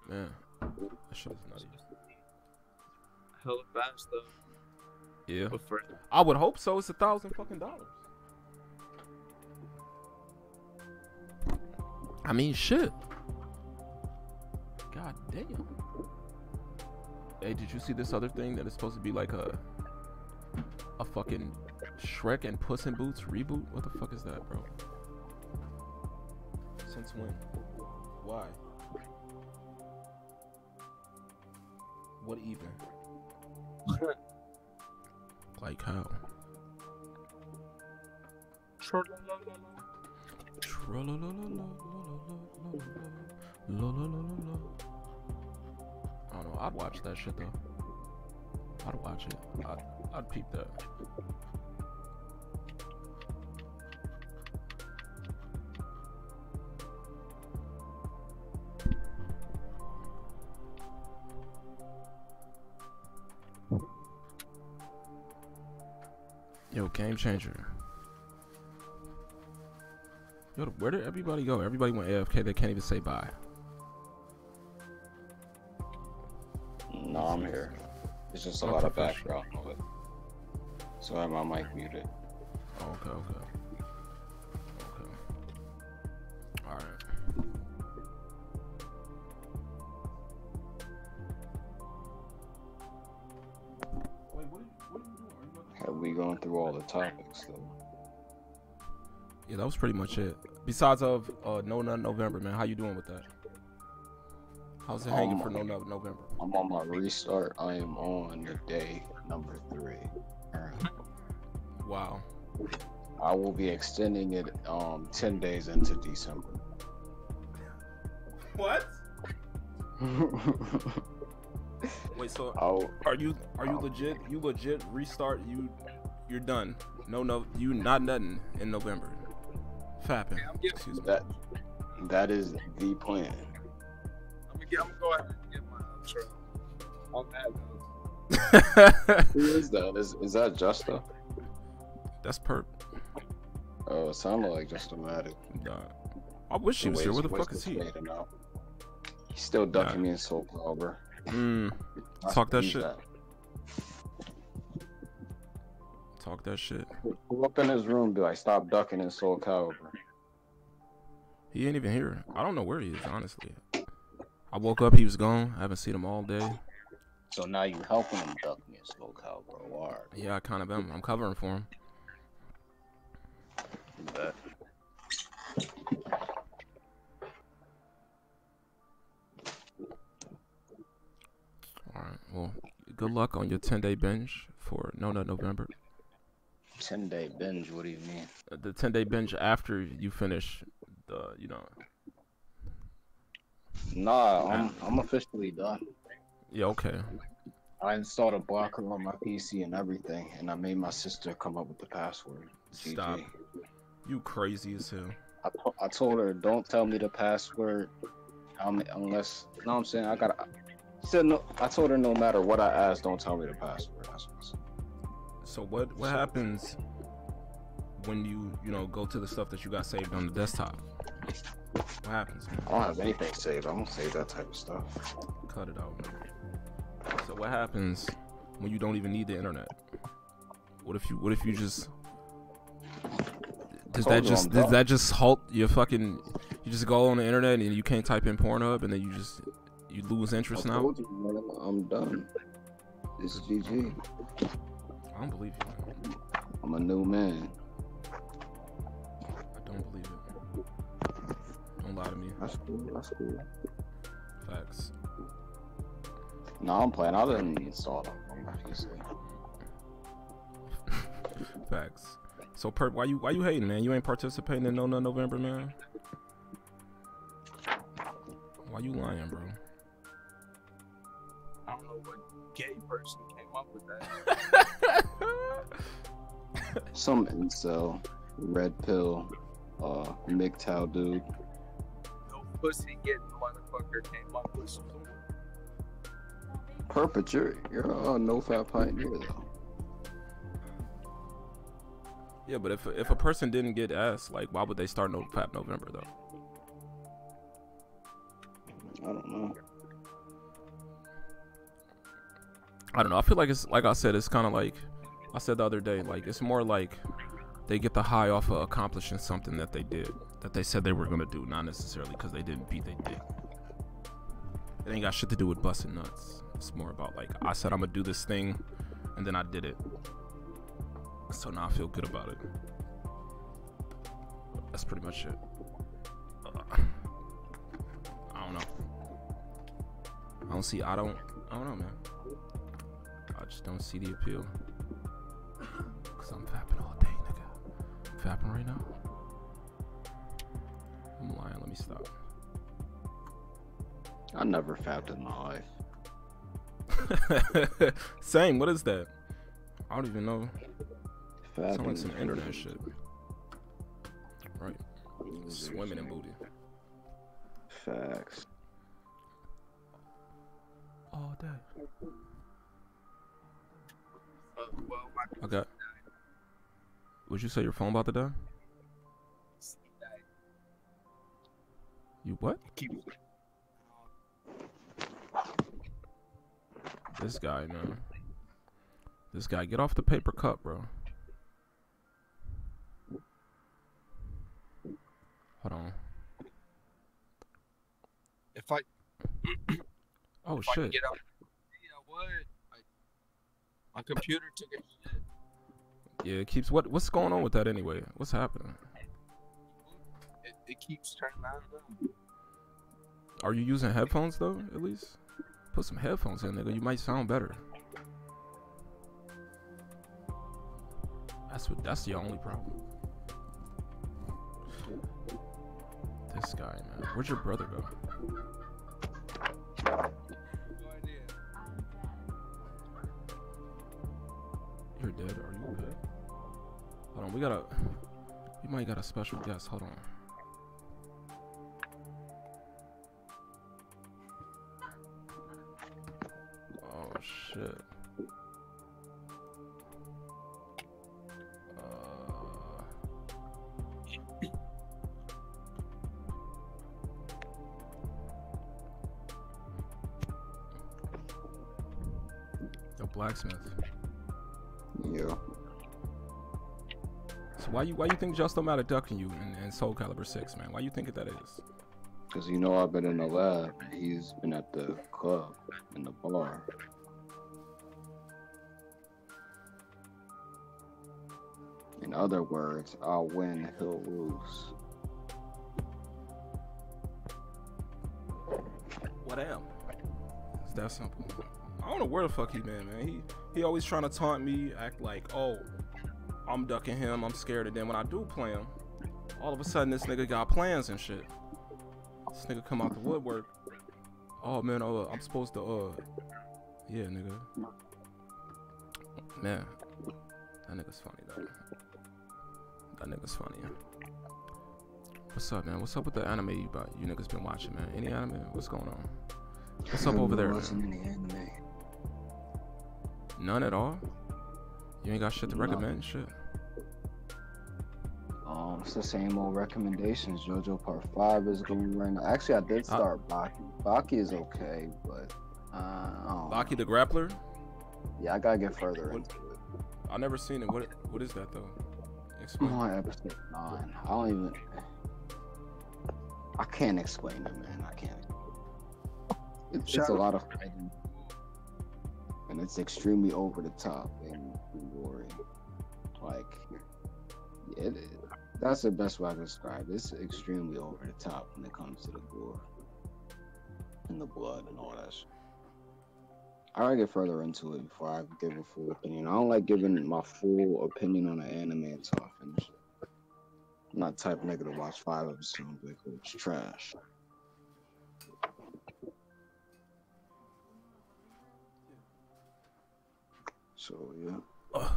Man, that shit is nutty. Hella fast though. Yeah. But for I would hope so. It's $1,000 fucking dollars. I mean, shit. God damn. Hey, did you see this other thing that is supposed to be like a fucking Shrek and Puss in Boots reboot? What the fuck is that, bro? Since when? Why? What even? Like how? I don't know. I'd watch that shit though. I'd watch it. I'd peep that. Yo, game changer. Yo, where did everybody go? Everybody went AFK. They can't even say bye. No, I'm here. It's just a lot of background noise. So I have my mic muted. Okay. Alright. Wait, what are you doing? Have we gone through all the topics though? Yeah, that was pretty much it. Besides of No Nut November, man, how you doing with that? How's it hanging for No Nut November? I'm on my restart. I am on the day number 3. Wow. I will be extending it 10 days into December. What? Wait, so are you legit? You legit restart? You're done? No, you not nothing in November. Fapping. Excuse me. That is the plan. I'm gonna go ahead and get my outro on that note. Who is that? Is that Justa? That's Perp. Oh, it sounded like Justomatic. Nah. I wish he was here. Where the fuck is he? He's still ducking me in Soul Calibur. Talk that shit. Talk that shit. Pull up in his room and be like, stop ducking in Soul Calibur. He ain't even here. I don't know where he is, honestly. I woke up, he was gone. I haven't seen him all day. So now you helping him duck me and SoCal, bro. Alright. Yeah, I kind of am. I'm covering for him. Bet. Alright, well, good luck on your 10-day binge for No Nut November. 10-day binge, what do you mean? The 10-day binge after you finish the, you know. Nah, I'm officially done. Yeah, okay. I installed a blocker on my PC and everything, and I made my sister come up with the password. GG. Stop. You crazy as hell. I told her, don't tell me the password unless, you know what I'm saying? She said no. I told her no matter what I asked, don't tell me the password. That's what I said. So what happens when you know, go to the stuff that you got saved on the desktop? What happens, man? I don't have anything saved. I don't save that type of stuff. Cut it out, man. So what happens when you don't even need the internet? What if you just does that just halt your fucking? You just go on the internet and you can't type in Pornhub, and then you lose interest now? Told you, man, I'm done. It's GG. I don't believe you, man. I'm a new man. I don't believe it. Don't lie to me. That's cool. That's cool. Facts. No, I'm playing. I didn't install them on my PC. Facts. So Perp, why you hating, man? You ain't participating in No Nut November, man. Why you lying, bro? I don't know what gay person came up with that. Some incel, red pill, MGTOW dude. No pussy getting motherfucker came up with some. Perp, you're a no-fap pioneer though. Yeah, but if a person didn't get asked, like, why would they start No Fap November though? I don't know. I don't know. I feel like it's like I said. It's kind of like I said the other day. Like it's more like they get the high off of accomplishing something that they did, that they said they were gonna do, not necessarily because they didn't beat their dick. It ain't got shit to do with busting nuts. It's more about like I said I'm gonna do this thing, and then I did it. So now I feel good about it. That's pretty much it. I don't know. I don't know, man. I just don't see the appeal. Cause I'm fapping all day, nigga. I'm fapping right now. I'm lying. Let me stop. I never fapped in my life. Same. What is that? I don't even know. Fapping. Sounds like some internet shit. Right. Swimming in booty. Facts. All day. Well, my Okay. Would you say your phone about to die? You what? This guy, man. This guy, get off the paper cup, bro. Hold on. If I Oh if I shit. get up, yeah, what? My computer took a shit. Yeah, it keeps. What's going on with that anyway? What's happening? It keeps turning on. Are you using headphones though? At least put some headphones in, nigga. You might sound better. That's the only problem. This guy, man. Where'd your brother go? You're dead. Are you okay? Hold on. We might got a special guest. Hold on. Oh shit. The blacksmith. Yeah. So why you think Just Don't Matter ducking you in Soul Calibur 6, man? Why you think that is? Because you know I've been in the lab. He's been at the club, in the bar. In other words, I'll win, he'll lose. What am? It's that simple. I don't know where the fuck he been, man. He always trying to taunt me, act like, oh, I'm ducking him, I'm scared. And then when I do play him, all of a sudden this nigga got plans and shit. This nigga come out the woodwork. Oh man, I'm supposed to yeah, nigga. Man, that nigga's funny though. That nigga's funny. What's up, man? What's up with the anime you niggas been watching, man? Any anime? What's going on? What's up over there, man? Any anime. None at all? You ain't got shit to recommend? Shit. It's the same old recommendations. JoJo Part 5 is going right now. Actually, I did start Baki. Baki is okay, but Baki the Grappler? Yeah, I gotta get further into it. I've never seen it. What is that though? Explain. I'm on episode 9. I can't explain it, man. I can't. It's a lot of fighting, and it's extremely over the top and gory. Like, that's the best way I can describe it. It's extremely over the top when it comes to the gore and the blood and all that shit. I gotta get further into it before I give a full opinion. I don't like giving my full opinion on an anime until I finish it. I'm not the type of nigga to watch 5 episodes and be like, oh, it's trash. So yeah.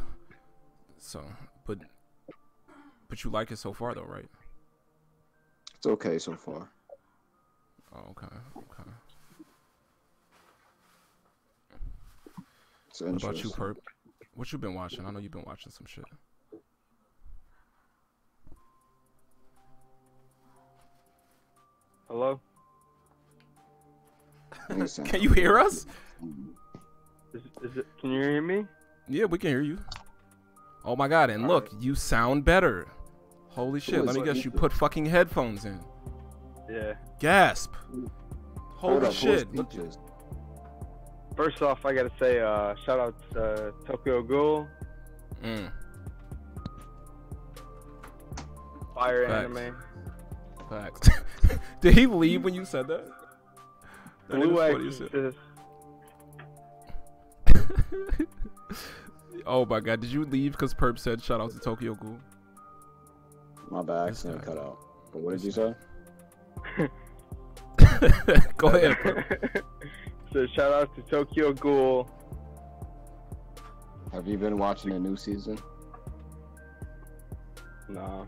So, but you like it so far though, right? It's okay so far. Oh, okay. What about you, Perp? What you been watching? I know you've been watching some shit. Hello? Can you hear us? Can you hear me? Yeah, we can hear you. Oh my god, and look, you sound better. Holy shit, let me guess, you put fucking headphones in. Yeah. Gasp. Holy shit. Look. First off, I gotta say, shout out to Tokyo Ghoul. Fire Facts. anime. Facts. Did he leave when you said that? Blue Exorcist. Oh my god, did you leave because Perp said shout out to Tokyo Ghoul? My bad, accident cut out. But what did you say? Go ahead, Perp. So shout out to Tokyo Ghoul. Have you been watching the new season? No.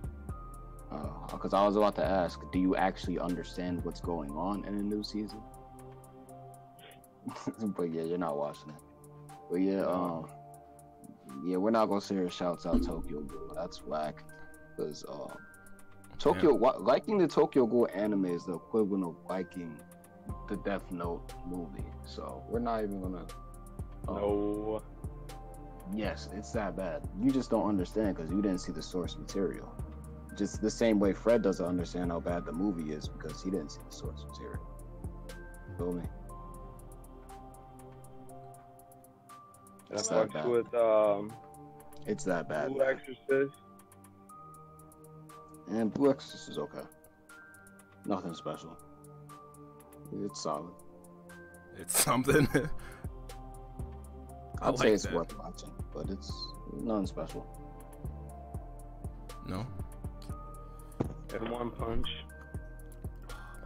Because I was about to ask, do you actually understand what's going on in the new season? But yeah, you're not watching it. But yeah, we're not gonna say here shouts out Tokyo Ghoul. That's whack. Because liking the Tokyo Ghoul anime is the equivalent of liking the Death Note movie. So we're not even gonna. No. Yes, it's that bad. You just don't understand because you didn't see the source material. Just the same way Fred doesn't understand how bad the movie is because he didn't see the source material. Feel me? It's that bad. With it's that bad. Blue Exorcist. And Blue Exorcist is okay. Nothing special. It's solid. It's something. I'd say it's worth watching, but it's nothing special. No. And One Punch.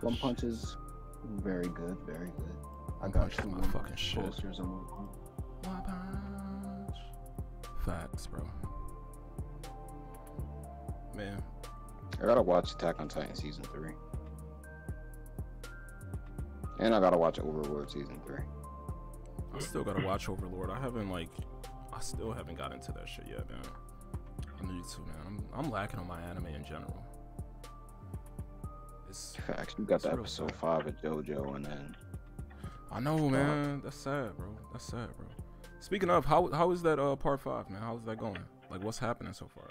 One Punch is very good, very good. I got two my fucking shit. Posters on One Punch. One Punch. Facts, bro. Man. I gotta watch Attack on Titan Season 3. And I gotta watch Overlord Season 3. I still gotta watch Overlord. I still haven't got into that shit yet, man. I need to, man. I'm lacking on my anime in general. Facts. You got the episode 5 of JoJo, and then I know, man. That's sad, bro. Speaking of, how is that part 5, man? How's that going? Like, what's happening so far?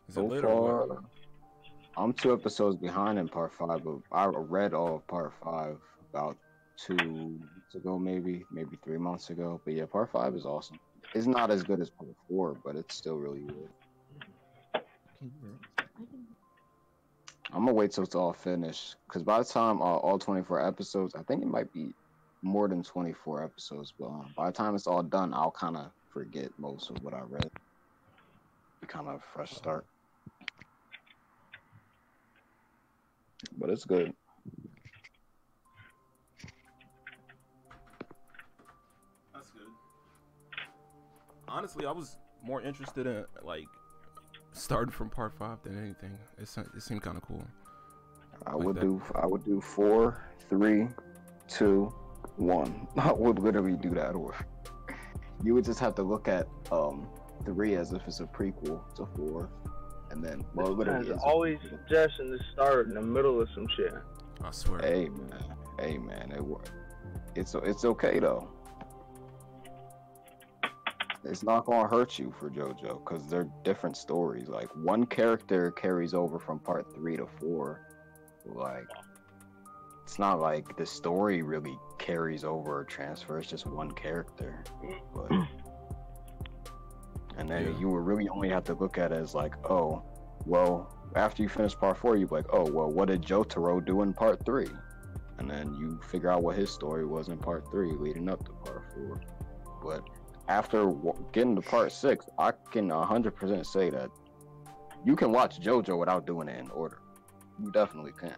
Is it lit or what? I'm 2 episodes behind in part 5, but I read all of part 5 about 2 months ago, maybe 3 months ago. But yeah, part 5 is awesome. It's not as good as part 4, but it's still really good. I'm gonna wait till it's all finished, because by the time all 24 episodes, I think it might be more than 24 episodes, but by the time it's all done, I'll kind of forget most of what I read. Kind of a fresh start. But it's good. That's good. Honestly, I was more interested in like starting from part 5 than anything. It seemed kind of cool. I would do 4, 3, 2, 1. I would literally do that order. You would just have to look at 3 as if it's a prequel to 4, and then There's always suggestion to start in the middle of some shit. I swear. Hey man, it's okay though. It's not gonna hurt you for JoJo, because they're different stories. Like, one character carries over from part 3 to 4. Like, it's not like the story really carries over or transfers, just one character. But, and then you would really only have to look at it as like, oh, well, after you finish part 4, you'd be like, oh, well, what did Jotaro do in part 3? And then you figure out what his story was in part 3 leading up to part 4. But after getting to part 6, I can 100% say that you can watch JoJo without doing it in order. You definitely can.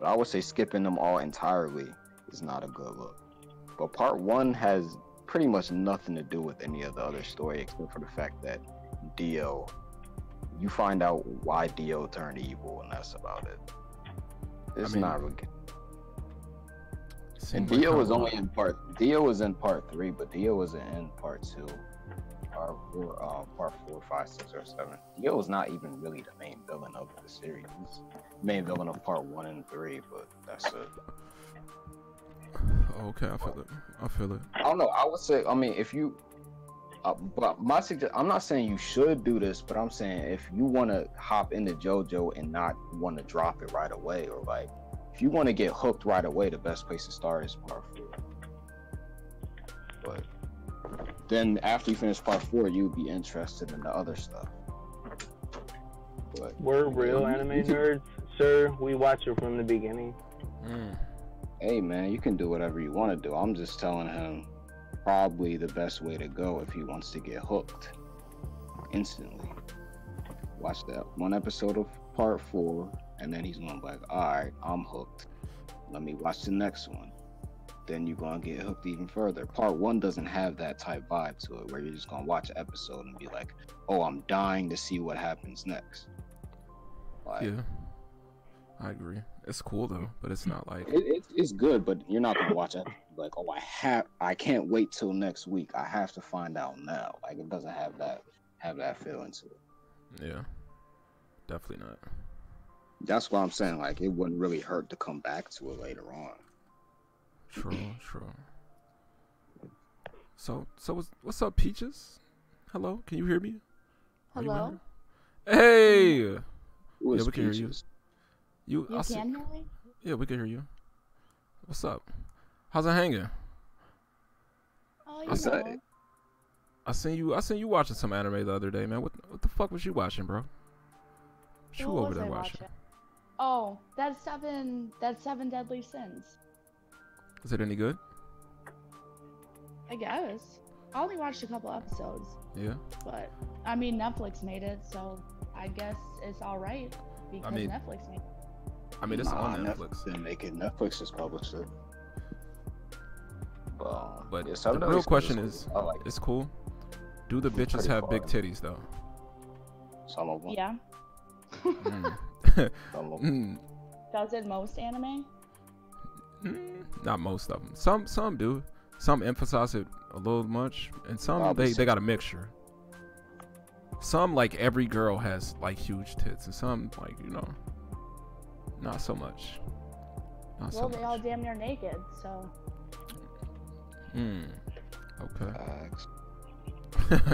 But I would say skipping them all entirely is not a good look. But part 1 has pretty much nothing to do with any of the other story, except for the fact that Dio, you find out why Dio turned evil, and that's about it. It's not really good. And Dio was only in part 3, but Dio wasn't in part 2, or part 4, 5, 6, or 7. Dio was not even really the main villain of the series. He's the main villain of part 1 and 3, but that's it. Okay, I feel it. I don't know. I would say, I mean, if you, but my suggestion, I'm not saying you should do this, but I'm saying if you want to hop into JoJo and not want to drop it right away, or like, if you want to get hooked right away, the best place to start is part 4. But then after you finish part 4, you'd be interested in the other stuff. But we're real anime nerds, sir. We watch it from the beginning. Hey man, you can do whatever you want to do. I'm just telling him probably the best way to go if he wants to get hooked instantly. Watch that one episode of part 4, and then he's gonna be like, alright, I'm hooked. Let me watch the next one. Then you're gonna get hooked even further. Part 1 doesn't have that type vibe to it, where you're just gonna watch an episode and be like, oh, I'm dying to see what happens next. Like, yeah, I agree. It's cool though, but it's not like it's good, but you're not gonna watch it like, oh, I can't wait till next week. I have to find out now. Like, it doesn't have that feeling to it. Yeah, definitely not. That's why I'm saying, like, it wouldn't really hurt to come back to it later on. True. So what's up, Peaches? Hello, can you hear me? Hello. Hey. Who is we can Peaches? hear you. You can hear me? Yeah, we can hear you. What's up? How's it hanging? Oh, What's you know. that? I seen you watching some anime the other day, man. What the fuck was you watching, bro? What you What over was there I watching? Oh, that's seven Deadly Sins. Is it any good? I guess. I only watched a couple episodes. Yeah. But I mean, Netflix made it, so I guess it's all right because Netflix made it. I mean, it's on Netflix. Didn't make it. Netflix just published it. But yeah, the real question is, I like it's cool. Do the bitches pretty have far. big titties though? Some of them. Yeah. Some of them. Does it most anime? Not most of them. Some do. Some emphasize it a little much, and some they got a mixture. Some, like, every girl has like huge tits, and some, like, not so much. Well, they all damn near naked, so. Okay.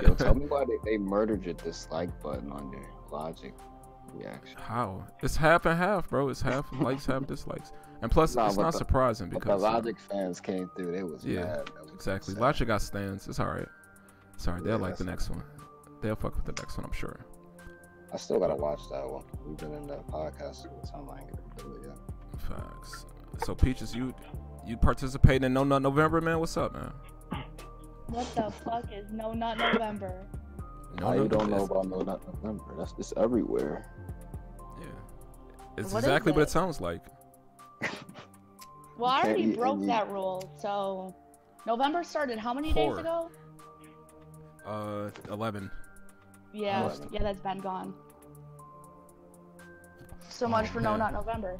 Yo, tell me why they murdered your dislike button on your Logic. reaction. How? It's half and half, bro. It's half likes, half dislikes. And plus, Nah, it's but not the- surprising But because the Logic fans came through. They was yeah, mad. That was exactly. sad. Logic got stands. It's all right. It's all right. They'll Yeah, like the that's- next one. They'll fuck with the next one, I'm sure. I still gotta watch that one. We've been in the podcast all the time. I ain't gonna do it yet. Facts. So Peaches, you participating in No Nut November, man? What's up, man? What the fuck is No Nut November? How you don't know November. about No Nut November? That's just everywhere. Yeah. It's What is exactly what it? it sounds like. Well, I Can't already eat broke any- that rule, so November started how many days Four. ago? 11. Yeah, 11. yeah, that's been gone. So much for No man. Nut November.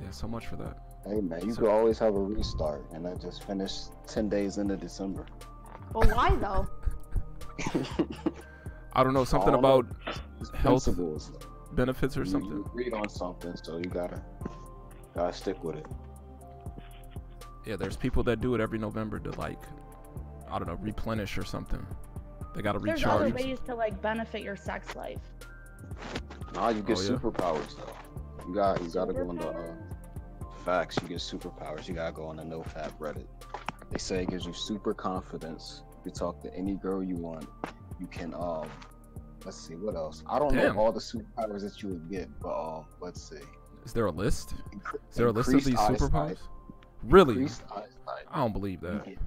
Yeah, so much for that. Hey man, you So- could always have a restart, and I just finished 10 days into December. But why though? I don't know, something I don't know. about It's health principles. benefits or You something. agreed on something, so you gotta stick with it. Yeah, there's people that do it every November to like, I don't know, replenish or something. They gotta There's other recharge. ways to like benefit your sex life. Nah, you get Oh, yeah? superpowers though. You gotta go on the facts. You get superpowers. You gotta go on the NoFap Reddit. They say it gives you super confidence. You talk to any girl you want. You can let's see what else. I don't Damn. know all the superpowers that you would get, but let's see. Is there a list? Incre- Is there a list of increased these eyesight. superpowers? Really? Increased eyesight. I don't believe You that. get,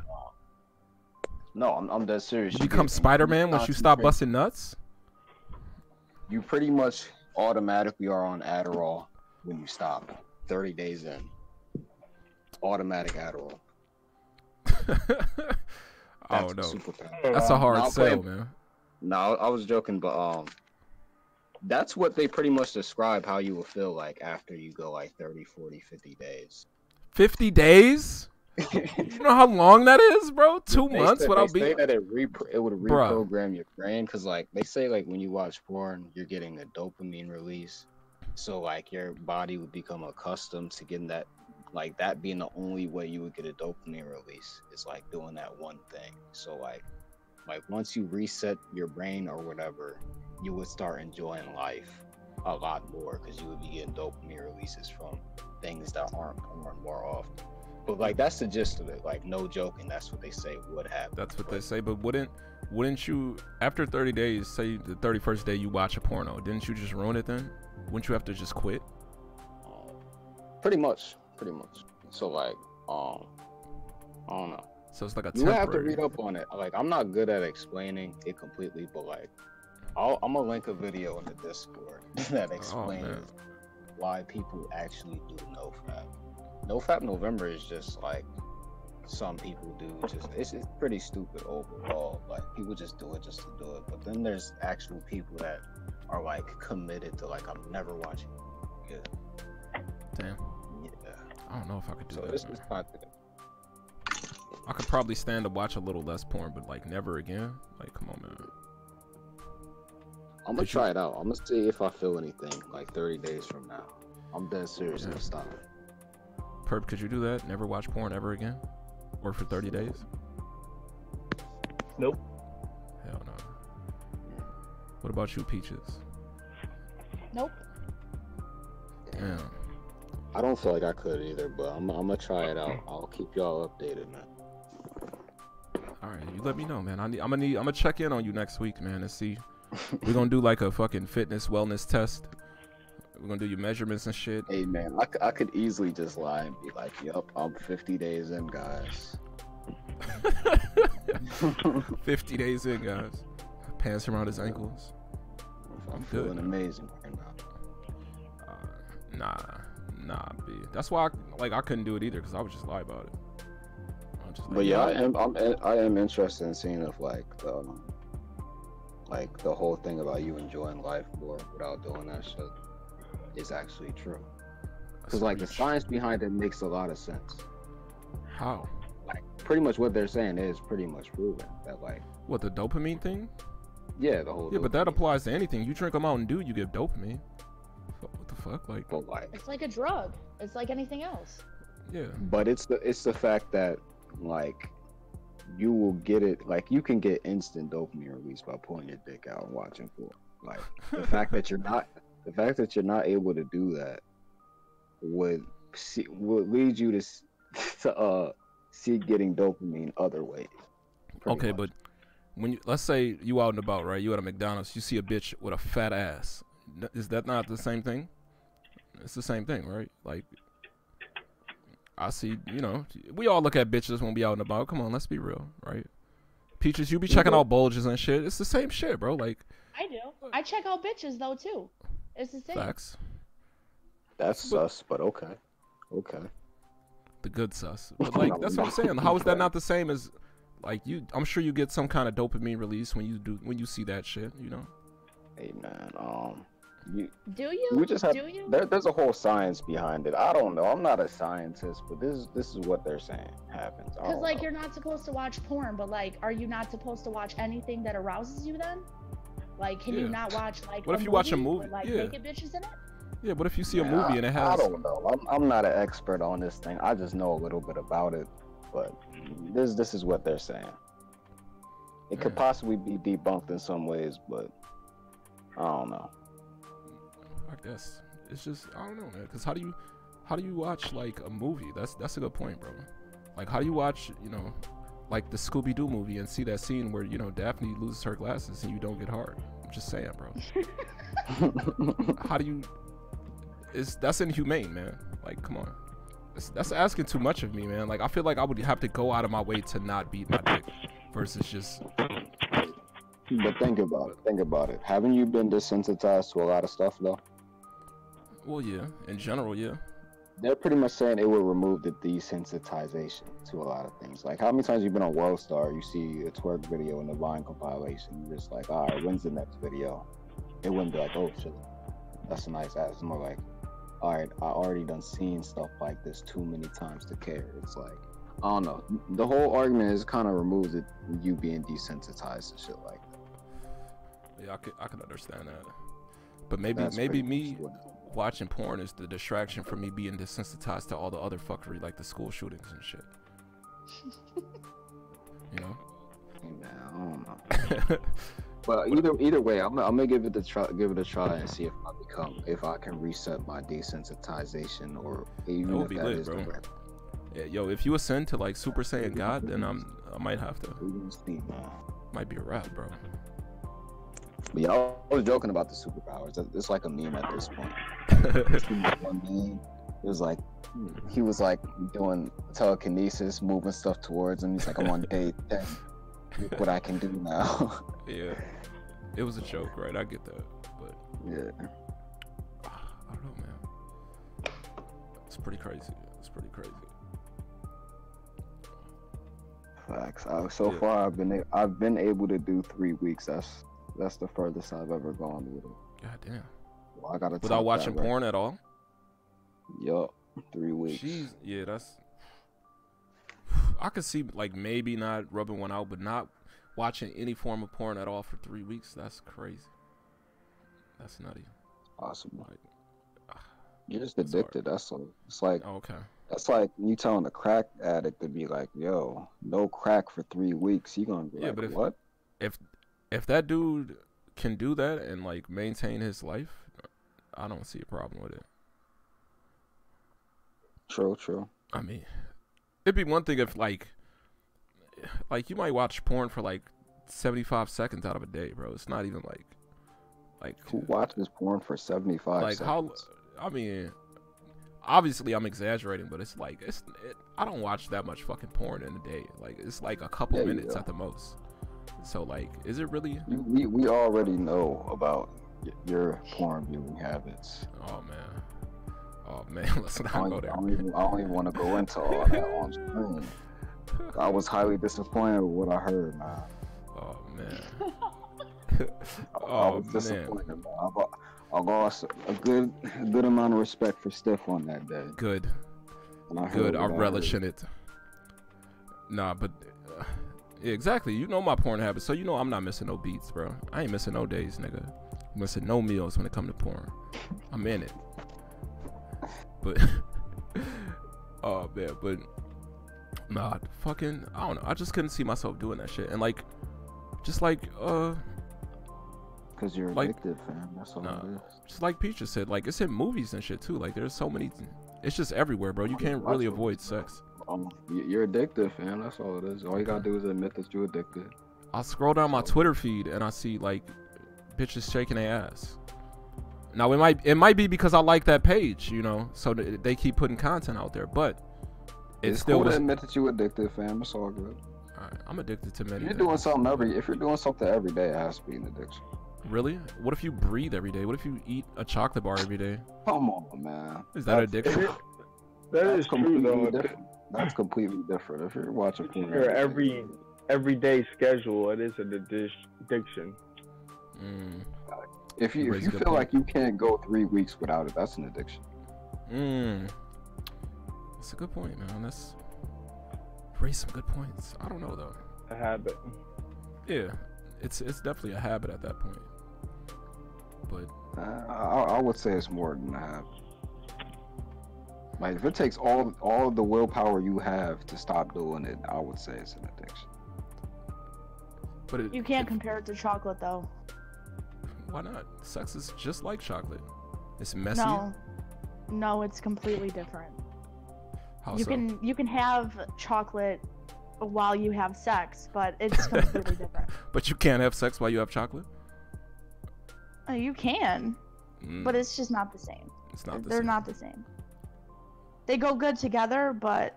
no, I'm dead serious. You You become get Spider-Man once you stop concentration. busting nuts? You pretty much automatically are on Adderall when you stop. 30 days in. Automatic Adderall. Oh That's no. a superpower. That's a hard Now, sell, play- man. No, I was joking, but that's what they pretty much describe how you will feel like after you go like 30, 40, 50 days. 50 days? You know how long that is, bro? 2 They months say- without they say being. that it would Bruh. reprogram your brain because like they say like when you watch porn you're getting a dopamine release, so like your body would become accustomed to getting that, like that being the only way you would get a dopamine release is like doing that one thing. So like once you reset your brain or whatever, you would start enjoying life a lot more because you would be getting dopamine releases from things that aren't porn more often. But like that's the gist of it. Like no joking, that's what they say would happen. That's what they say, but wouldn't you, after 30 days, say the 31st day you watch a porno, didn't you just ruin it then? Wouldn't you have to just quit? Pretty much. So like, I don't know. So it's like a You have to temporary. read up on it. Like I'm not good at explaining it completely, but like, I'm gonna link a video in the Discord that explains why people actually do NoFap. NoFap November is just like some people do. It's pretty stupid overall. Like people just do it just to do it. But then there's actual people that are like committed to like I'm never watching. Yeah. Damn. Yeah. I don't know if I could do So that. it's man. not. I could probably stand to watch a little less porn, but like never again. Like, come on, man. I'm gonna try it out. I'm gonna see if I feel anything like 30 days from now. I'm dead serious. Yeah. I'm stopping. Perp, could you do that? Never watch porn ever again? Or for 30 days? Nope. Hell no. What about you, Peaches? Nope. Damn. I don't feel like I could either, but I'm gonna try it out. I'll keep y'all updated, man. All right, you let me know, man. I'm gonna check in on you next week, man, and see. We're gonna do like a fucking fitness wellness test. We're gonna do your measurements and shit. Hey, man, I could easily just lie and be like, "Yup, I'm 50 days in, guys." 50 days in, guys. Pants around his ankles. I'm good. feeling amazing right now. Nah, B. That's why I couldn't do it either, because I would just lie about it. I'm just like, But yeah, I am interested in seeing if like the whole thing about you enjoying life more without doing that shit is actually true. Because like the science behind it makes a lot of sense. How? Like pretty much what they're saying is pretty much proven that like What, the dopamine thing? yeah, the whole Yeah, but that dopamine. applies to anything. You drink a Mountain Dew, you get dopamine. What the fuck? Like, But like It's like a drug. It's like anything else. yeah. but it's the fact that like you will get it, like you can get instant dopamine release by pulling your dick out and watching porn. Like the fact that you're not the fact that you're not able to do that would lead you to seek getting dopamine other ways. Okay, but when let's say you out and about, right? You at a McDonald's, you see a bitch with a fat ass. Is that not the same thing? It's the same thing, right? Like, I see, we all look at bitches when we out and about. Come on, let's be real, right? Peaches, you be checking out bulges and shit. It's the same shit, bro. Like, I do. I check out bitches though too. It's the same. Facts. That's sus, but okay. The good sus. But like, that's what I'm saying. How is that not the same as, like, I'm sure you get some kind of dopamine release when you see that shit, Hey man, do you? We just have, do you? There's a whole science behind it. I don't know. I'm not a scientist, but this is what they're saying happens. Because like you're not supposed to watch porn, but like, are you not supposed to watch anything that arouses you then? Like, can you not watch like? What if you watch a movie? With, like naked bitches in it? Yeah, what if you see a movie and it has? I don't know. I'm not an expert on this thing. I just know a little bit about it, but this is what they're saying. It could possibly be debunked in some ways, but I don't know. I guess it's just I don't know, man. Because how do you watch like a movie? That's a good point, bro. Like, how do you watch like the Scooby-Doo movie and see that scene where Daphne loses her glasses and you don't get hard? I'm just saying, bro. How do you? That's inhumane, man. Like, come on. That's asking too much of me, man. Like, I feel like I would have to go out of my way to not beat my dick versus just. But think about it. Haven't you been desensitized to a lot of stuff though? Well, yeah. In general, yeah. They're pretty much saying it will remove the desensitization to a lot of things. Like, how many times you've been on World Star, you see a twerk video in the Vine compilation, you're just like, all right, when's the next video? It wouldn't be like, oh shit, that's a nice ass. It's more like, all right, I already done seen stuff like this too many times to care. It's like, I don't know. The whole argument is kind of removes it, you being desensitized and shit like that. Yeah, I can understand that. But maybe me watching porn is the distraction from me being desensitized to all the other fuckery, like the school shootings and shit. Yeah, I don't know. But either way, I'm gonna give it a try and see if I can reset my desensitization, or even if that is the way. Yeah, yo, if you ascend to like Super Saiyan God, then I might have to. Might be a wrap, bro. But yeah, I was joking about the superpowers. It's like a meme at this point. One meme, it was like he was like doing telekinesis, moving stuff towards him. He's like, I'm on day 10. Look what I can do now. Yeah, it was a joke, right? I get that, but yeah, I don't know, man. It's pretty crazy. Facts. So far, I've been able to do 3 weeks. That's the furthest I've ever gone with it. God damn. Well, I gotta without watching porn at all? Yup, 3 weeks. Jeez, yeah, that's. I could see like maybe not rubbing one out, but not watching any form of porn at all for 3 weeks. That's crazy. That's nutty. Possible. Like, you're just addicted. That's all. It's like okay. That's like you telling a crack addict to be like, "Yo, no crack for 3 weeks." You gonna be like, but "What?" If that dude can do that and like maintain his life, I don't see a problem with it. True. I mean, it'd be one thing if like you might watch porn for like 75 seconds out of a day, bro. It's not even like who watches porn for 75 seconds? How? I mean, obviously I'm exaggerating, but it's like I don't watch that much fucking porn in a day. Like it's like a couple minutes at the most. So like, is it really? We already know about your porn viewing habits. Oh man, let's not go there. I don't even want to go into all that on screen. I was highly disappointed with what I heard, man. Oh man. I was disappointed, man. I lost a good amount of respect for Stiff on that day. Good. I relish in it. Nah, but yeah, exactly. You know my porn habits, so you know I'm not missing no beats, bro. I ain't missing no days, nigga. I'm missing no meals when it come to porn. I'm in it. But oh man, but nah, fucking, I don't know. I just couldn't see myself doing that shit, and like, just like, Because you're Like- addicted, fam. That's all Nah. it is. Just like Peaches said, like it's in movies and shit too. Like there's so many. It's just everywhere, bro. You can't really avoid sex. You're addicted, fam. That's all it is. All you gotta do is admit that you're addicted. I'll scroll down my Twitter feed and I see like bitches shaking their ass. Now it might be because I like that page, you know, so they keep putting content out there, but It's still cool to doesn't. admit that you're addicted, fam. It's all good. Alright, I'm addicted to many If you're things. doing something every day, it has to be an addiction. Really? What if you breathe every day? What if you eat a chocolate bar every day? Come on, man. Is that addiction? That That's is true completely though. different. That's completely different. If you're watching porn Your day, everyday schedule, it is an addiction. Mm. if you raise a good feel point. like you can't go 3 weeks without it, that's an addiction. That's a good point, man. That's raise some good points. I don't know though. A habit. Yeah, it's definitely a habit at that point. But I would say it's more than a habit. Like if it takes all of the willpower you have to stop doing it, I would say it's an addiction. but You can't compare it to chocolate though. why not? Sex is just like chocolate. It's messy. No, it's completely different. How You so? can have chocolate while you have sex, but it's completely different. But you can't have sex while you have chocolate. You can, Mm, but it's just not the same. it's not the They're same. not the same. They go good together, but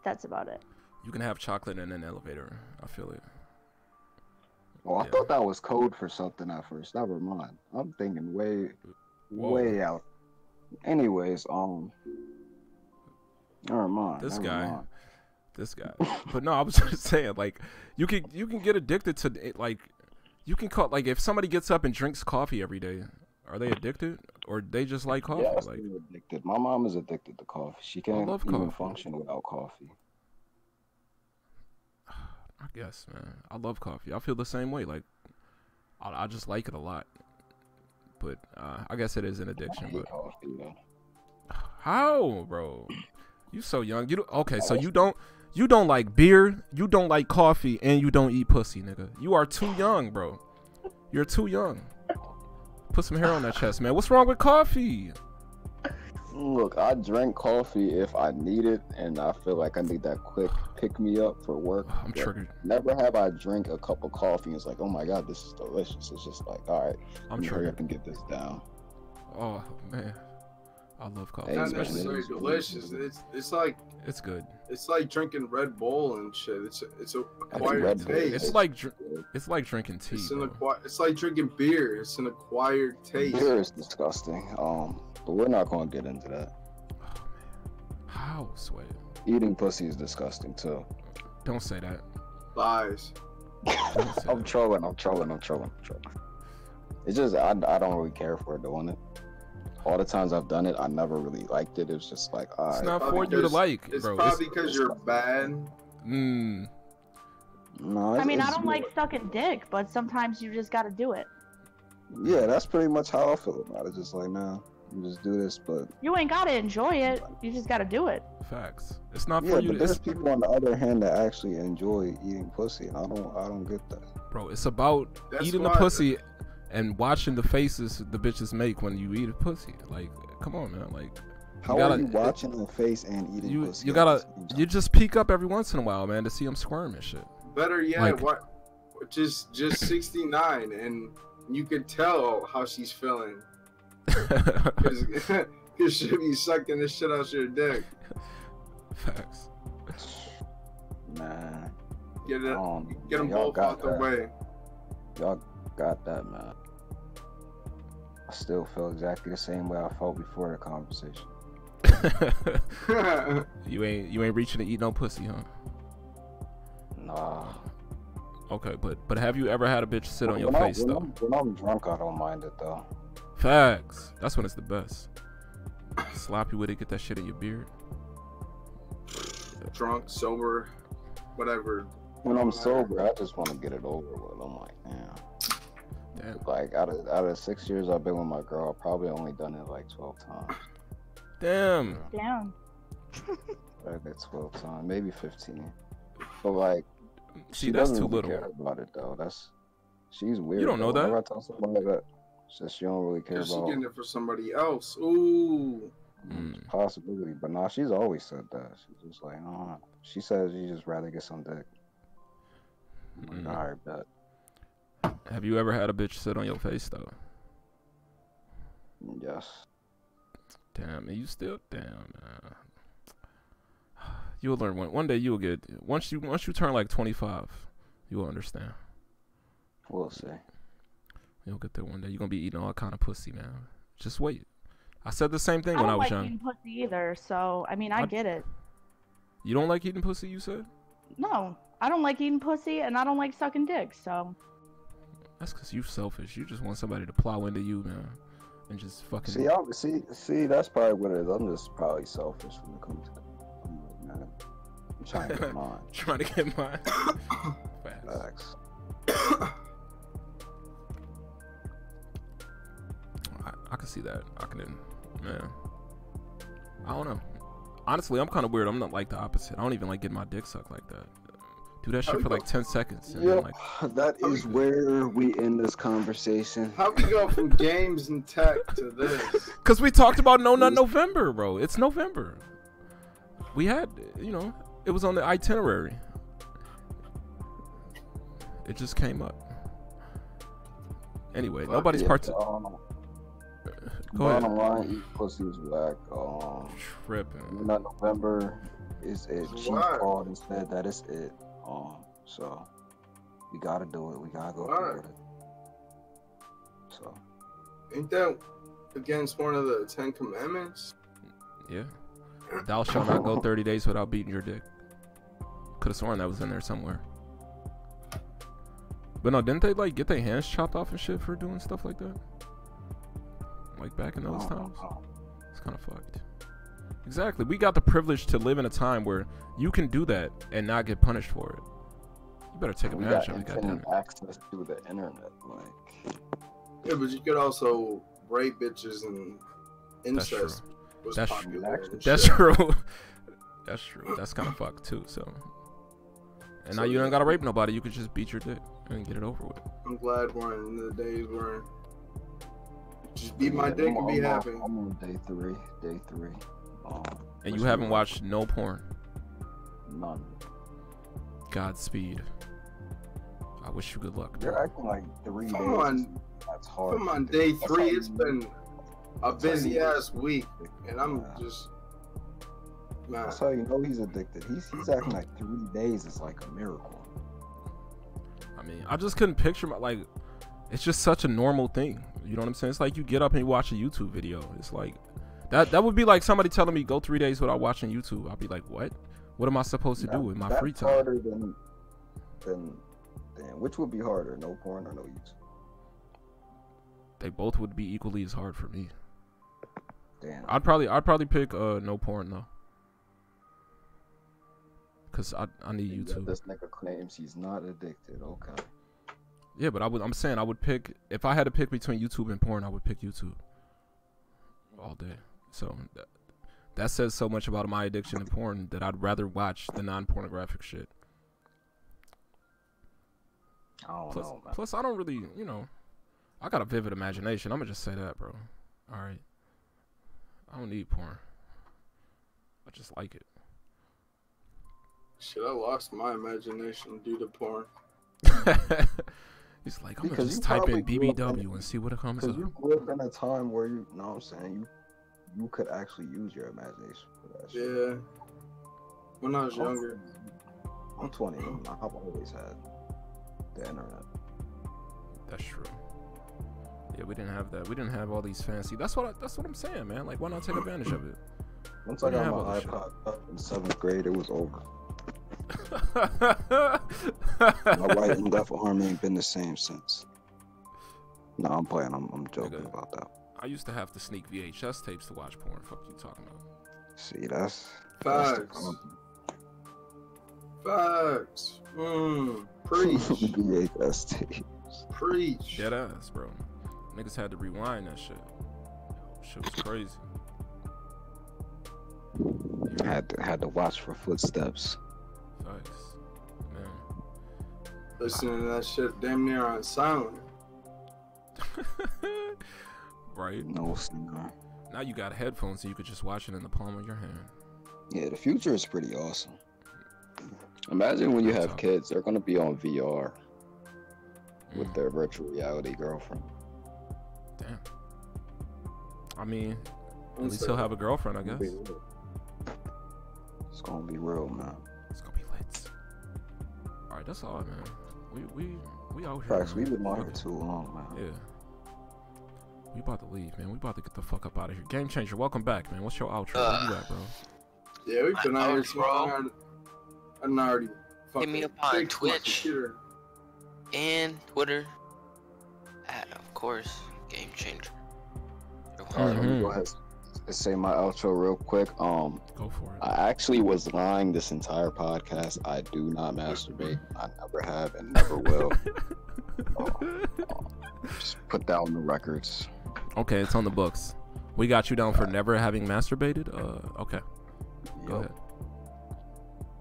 that's about it. You can have chocolate in an elevator. I feel it. Oh, I Yeah. thought that was code for something at first. Never mind. I'm thinking way out. Anyways, never mind. This never guy. mind. This guy. But no, I was just saying, like, you can get addicted to it, like, you can call, like, if somebody gets up and drinks coffee every day, are they addicted or they just like coffee? Yes, Like, they're addicted. My mom is addicted to coffee. She can't love even coffee. function without coffee. I guess, man, I love coffee. I feel the same way. Like, I just like it a lot. But I guess it is an I addiction. hate But coffee, though. how, bro? You so young. You don't, okay? So you don't like beer, you don't like coffee, and you don't eat pussy, nigga. You are too young, bro. You're too young. Put some hair on that chest, man. What's wrong with coffee? Look, I drink coffee if I need it, and I feel like I need that quick pick me up for work. I'm But triggered. Never have I drink a cup of coffee and it's like, oh my god, this is delicious. It's just like, all right, I'm let me hurry up triggered. and get this down. Oh man, I love coffee. Hey, Not man, necessarily it's- delicious. It's like It's good. drinking Red Bull and shit. It's a Red acquired Bull. taste. It's like drinking tea, bro. It's like drinking beer. It's an acquired taste. Beer is disgusting. But we're not gonna get into that. Oh man, how, Sway? Eating pussy is disgusting too. Don't say that. Lies. Don't say I'm that. trolling. It's just I don't really care for doing it. All the times I've done it, I never really liked it. It was just like, all It's right. not for Probably you to because- like, It's bro. probably because you're bad. Mm, No, I mean, I it's don't like sucking dick, but sometimes you just gotta do it. Yeah, that's pretty much how I feel about it. Just like, nah, you just do this, but You ain't gotta enjoy it. You just gotta do it. facts. It's not yeah, for you. but there's It's, people on the other hand that actually enjoy eating pussy, and I don't get that. bro, it's about That's eating the why- pussy and watching the faces the bitches make when you eat a pussy. Like, come on, man. Like, How gotta- are you watching the face and eating you pussy? you at the gotta same time? you just peek up every once in a while, man, to see them squirm and shit. Better yet, Like- what? Just 69, and you could tell how she's feeling because she'll be sucking the shit out your dick. Facts. Man, Get it, get them y'all both got out the that. way. Y'all got that, man. I still feel exactly the same way I felt before the conversation. you ain't reaching to eat no pussy, huh? Nah. Okay, but have you ever had a bitch sit on your When face though? when I'm drunk, I don't mind it though. Facts. That's when it's the best. Slap you with it, get that shit in your beard. Drunk, sober, whatever. When I'm sober, I just want to get it over with. I'm like, damn. Damn. Like out of 6 years I've been with my girl, I've probably only done it like 12 times. Damn. Damn. Like 12 times, maybe 15. But like, See, she that's doesn't too really little. care about it though. She's weird. You don't know Whenever that. I tell somebody that, says she don't really care Is she about getting it for somebody else? Ooh. possibility, but nah, she's always said that. She's just like, oh, she says she just rather get some dick. I'm like, all right, bet. Have you ever had a bitch sit on your face though? Yes. Damn, you still damn. Man. You'll learn one day. You'll get once you turn like 25, you will understand. We'll see. You'll get there one day. You're gonna be eating all kind of pussy, man. Just wait. I said the same thing I when I don't was like young. eating pussy either, so I mean, I get it. You don't like eating pussy, you said? No, I don't like eating pussy, and I don't like sucking dick. So That's because you selfish. You just want somebody to plow into you, man, and just fucking. See, that's probably what it is. I'm just probably selfish when it comes to. I'm like, man, I'm trying to get mine. Trying to get mine. Facts. I can see that. Man. I don't know. Honestly, I'm kind of weird. I'm not like the opposite. I don't even like getting my dick sucked like that. Do that shit for like 10 seconds. And then, like, that is where we end this conversation. How we go from games and tech to this? Because we talked about No Nut November, bro. It's November. We had, it was on the itinerary. It just came up. Anyway, nobody's participating. Go ahead. Bottom line, eat pussy is whack. Tripping. Not November is it. She called and said that is it. So we gotta do it. We gotta go through with it. So ain't that against one of the 10 Commandments? Yeah. Thou shalt not go 30 days without beating your dick. Could have sworn that was in there somewhere. But no, didn't they like get their hands chopped off and shit for doing stuff like that? Like back in those times? It's kind of fucked. Exactly. We got the privilege to live in a time where you can do that and not get punished for it. You better take advantage of it, goddamn it. Access to the internet, like. Yeah, but you could also rape bitches and incest. That's true. That's true. That's true. That's kind of fucked too. So, and now you don't gotta rape nobody. You could just beat your dick and get it over with. I'm glad we're in the days where just beat my dick and be happy. I'm on day three. And you haven't watched no porn? None. Godspeed. I wish you good luck. You're acting like 3 days. That's hard. Come on, day 3. It's been a busy ass week, and I'm just. Man. That's how you know he's addicted. He's acting like 3 days is like a miracle. I mean, I just couldn't picture it's just such a normal thing. You know what I'm saying? It's like you get up and you watch a YouTube video. It's like that would be like somebody telling me go 3 days without watching YouTube. I'd be like, what? What am I supposed to do with my free time? Harder than which would be harder, no porn or no YouTube? They both would be equally as hard for me. Damn. I'd probably pick no porn though. Cause I need YouTube. This nigga claims he's not addicted. Okay. Yeah, but I'm saying I would pick, if I had to pick between YouTube and porn, I would pick YouTube all day. So that says so much about my addiction to porn that I'd rather watch the non-pornographic shit. I don't know, man. Plus, I don't really, I got a vivid imagination. I'm gonna just say that, bro. All right. I don't need porn. I just like it. Shit, I lost my imagination due to porn. He's like, I'm gonna just type in BBW and see what comes up. Because you grew up in a time where you know what I'm saying, you could actually use your imagination for that shit. Yeah. When I was younger. I'm 20. I've always had the internet. That's true. Yeah, we didn't have that. We didn't have all these fancy. That's what I'm saying, man. Like, why not take advantage of it? Once I got my iPod up in 7th grade, it was over. My right and left arm ain't been the same since. No, I'm playing. I'm joking about that. I used to have to sneak VHS tapes to watch porn. Fuck you talking about? See, that's facts. Facts. Preach. VHS tapes. Preach. Dead ass, bro. Niggas had to rewind that shit. Shit was crazy. Had to watch for footsteps. Facts, man. Listening to that shit damn near on silent. Right. No singer. Now you got headphones, so you could just watch it in the palm of your hand. Yeah, the future is pretty awesome. Imagine when you Real have talk. kids, they're gonna be on VR with their virtual reality girlfriend. Damn. I mean, at I'm least sorry. he'll have a girlfriend, I It's guess. gonna be real. It's gonna be real, man. It's gonna be lit. All right, that's all, man. We out here. Facts, man. we've been on Fuck here it. too long, man. Yeah. We about to leave, man. We about to get the fuck up out of here. Game Changer, welcome back, man. What's your outro? Where you at, bro? Yeah, we've been out here since Bro. I'm already Hit me up on fixed my Twitch. computer. And Twitter. Of course, Game Changer. All right, let me go ahead and say my outro real quick. Go for it. I actually was lying this entire podcast. I do not masturbate. I never have and never will. Just put that on the records. Okay, it's on the books. We got you down for never having masturbated. Okay. Go ahead.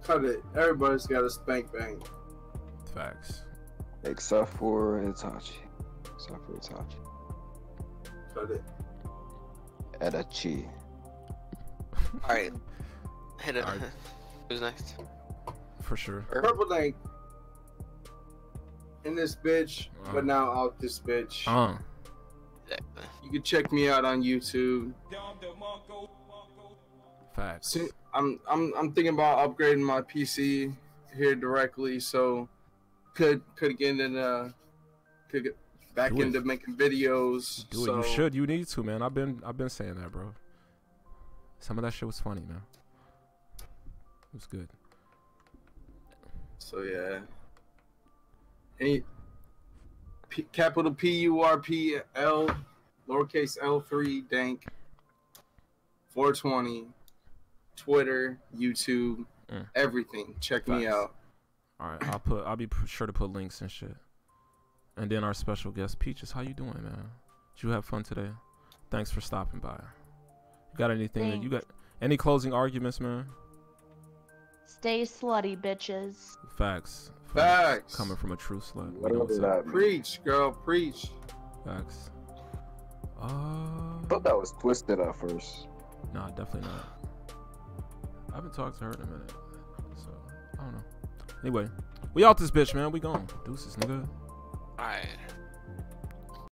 Cut it. Everybody's got a spank bang. Facts. Except for Itachi. Cut it. Edachi. Alright. Hit it. Alright. Who's next? For sure. Purple Link in this bitch, but now out this bitch. Exactly. You can check me out on YouTube. Facts. See, I'm thinking about upgrading my PC here directly, so could get back Do it. into making videos. Do it. So, You should. You need to, man. I've been saying that, bro. Some of that shit was funny, man. It was good. So yeah. Any capital PURPL, lowercase L3 dank. 420, Twitter, YouTube, everything. Check me Facts. out. All right, I'll be sure to put links and shit. And then our special guest, Peaches, how you doing, man? Did you have fun today? Thanks for stopping by. You got anything? You got any closing arguments, man? Stay slutty, bitches. Facts. Facts. Coming from a true slut. What You know up what's with up. that? Preach, girl, preach. Facts. I thought that was twisted at first. Nah, definitely not. I haven't talked to her in a minute, so I don't know. Anyway, we out this bitch, man. We gone. Deuces, nigga. Alright.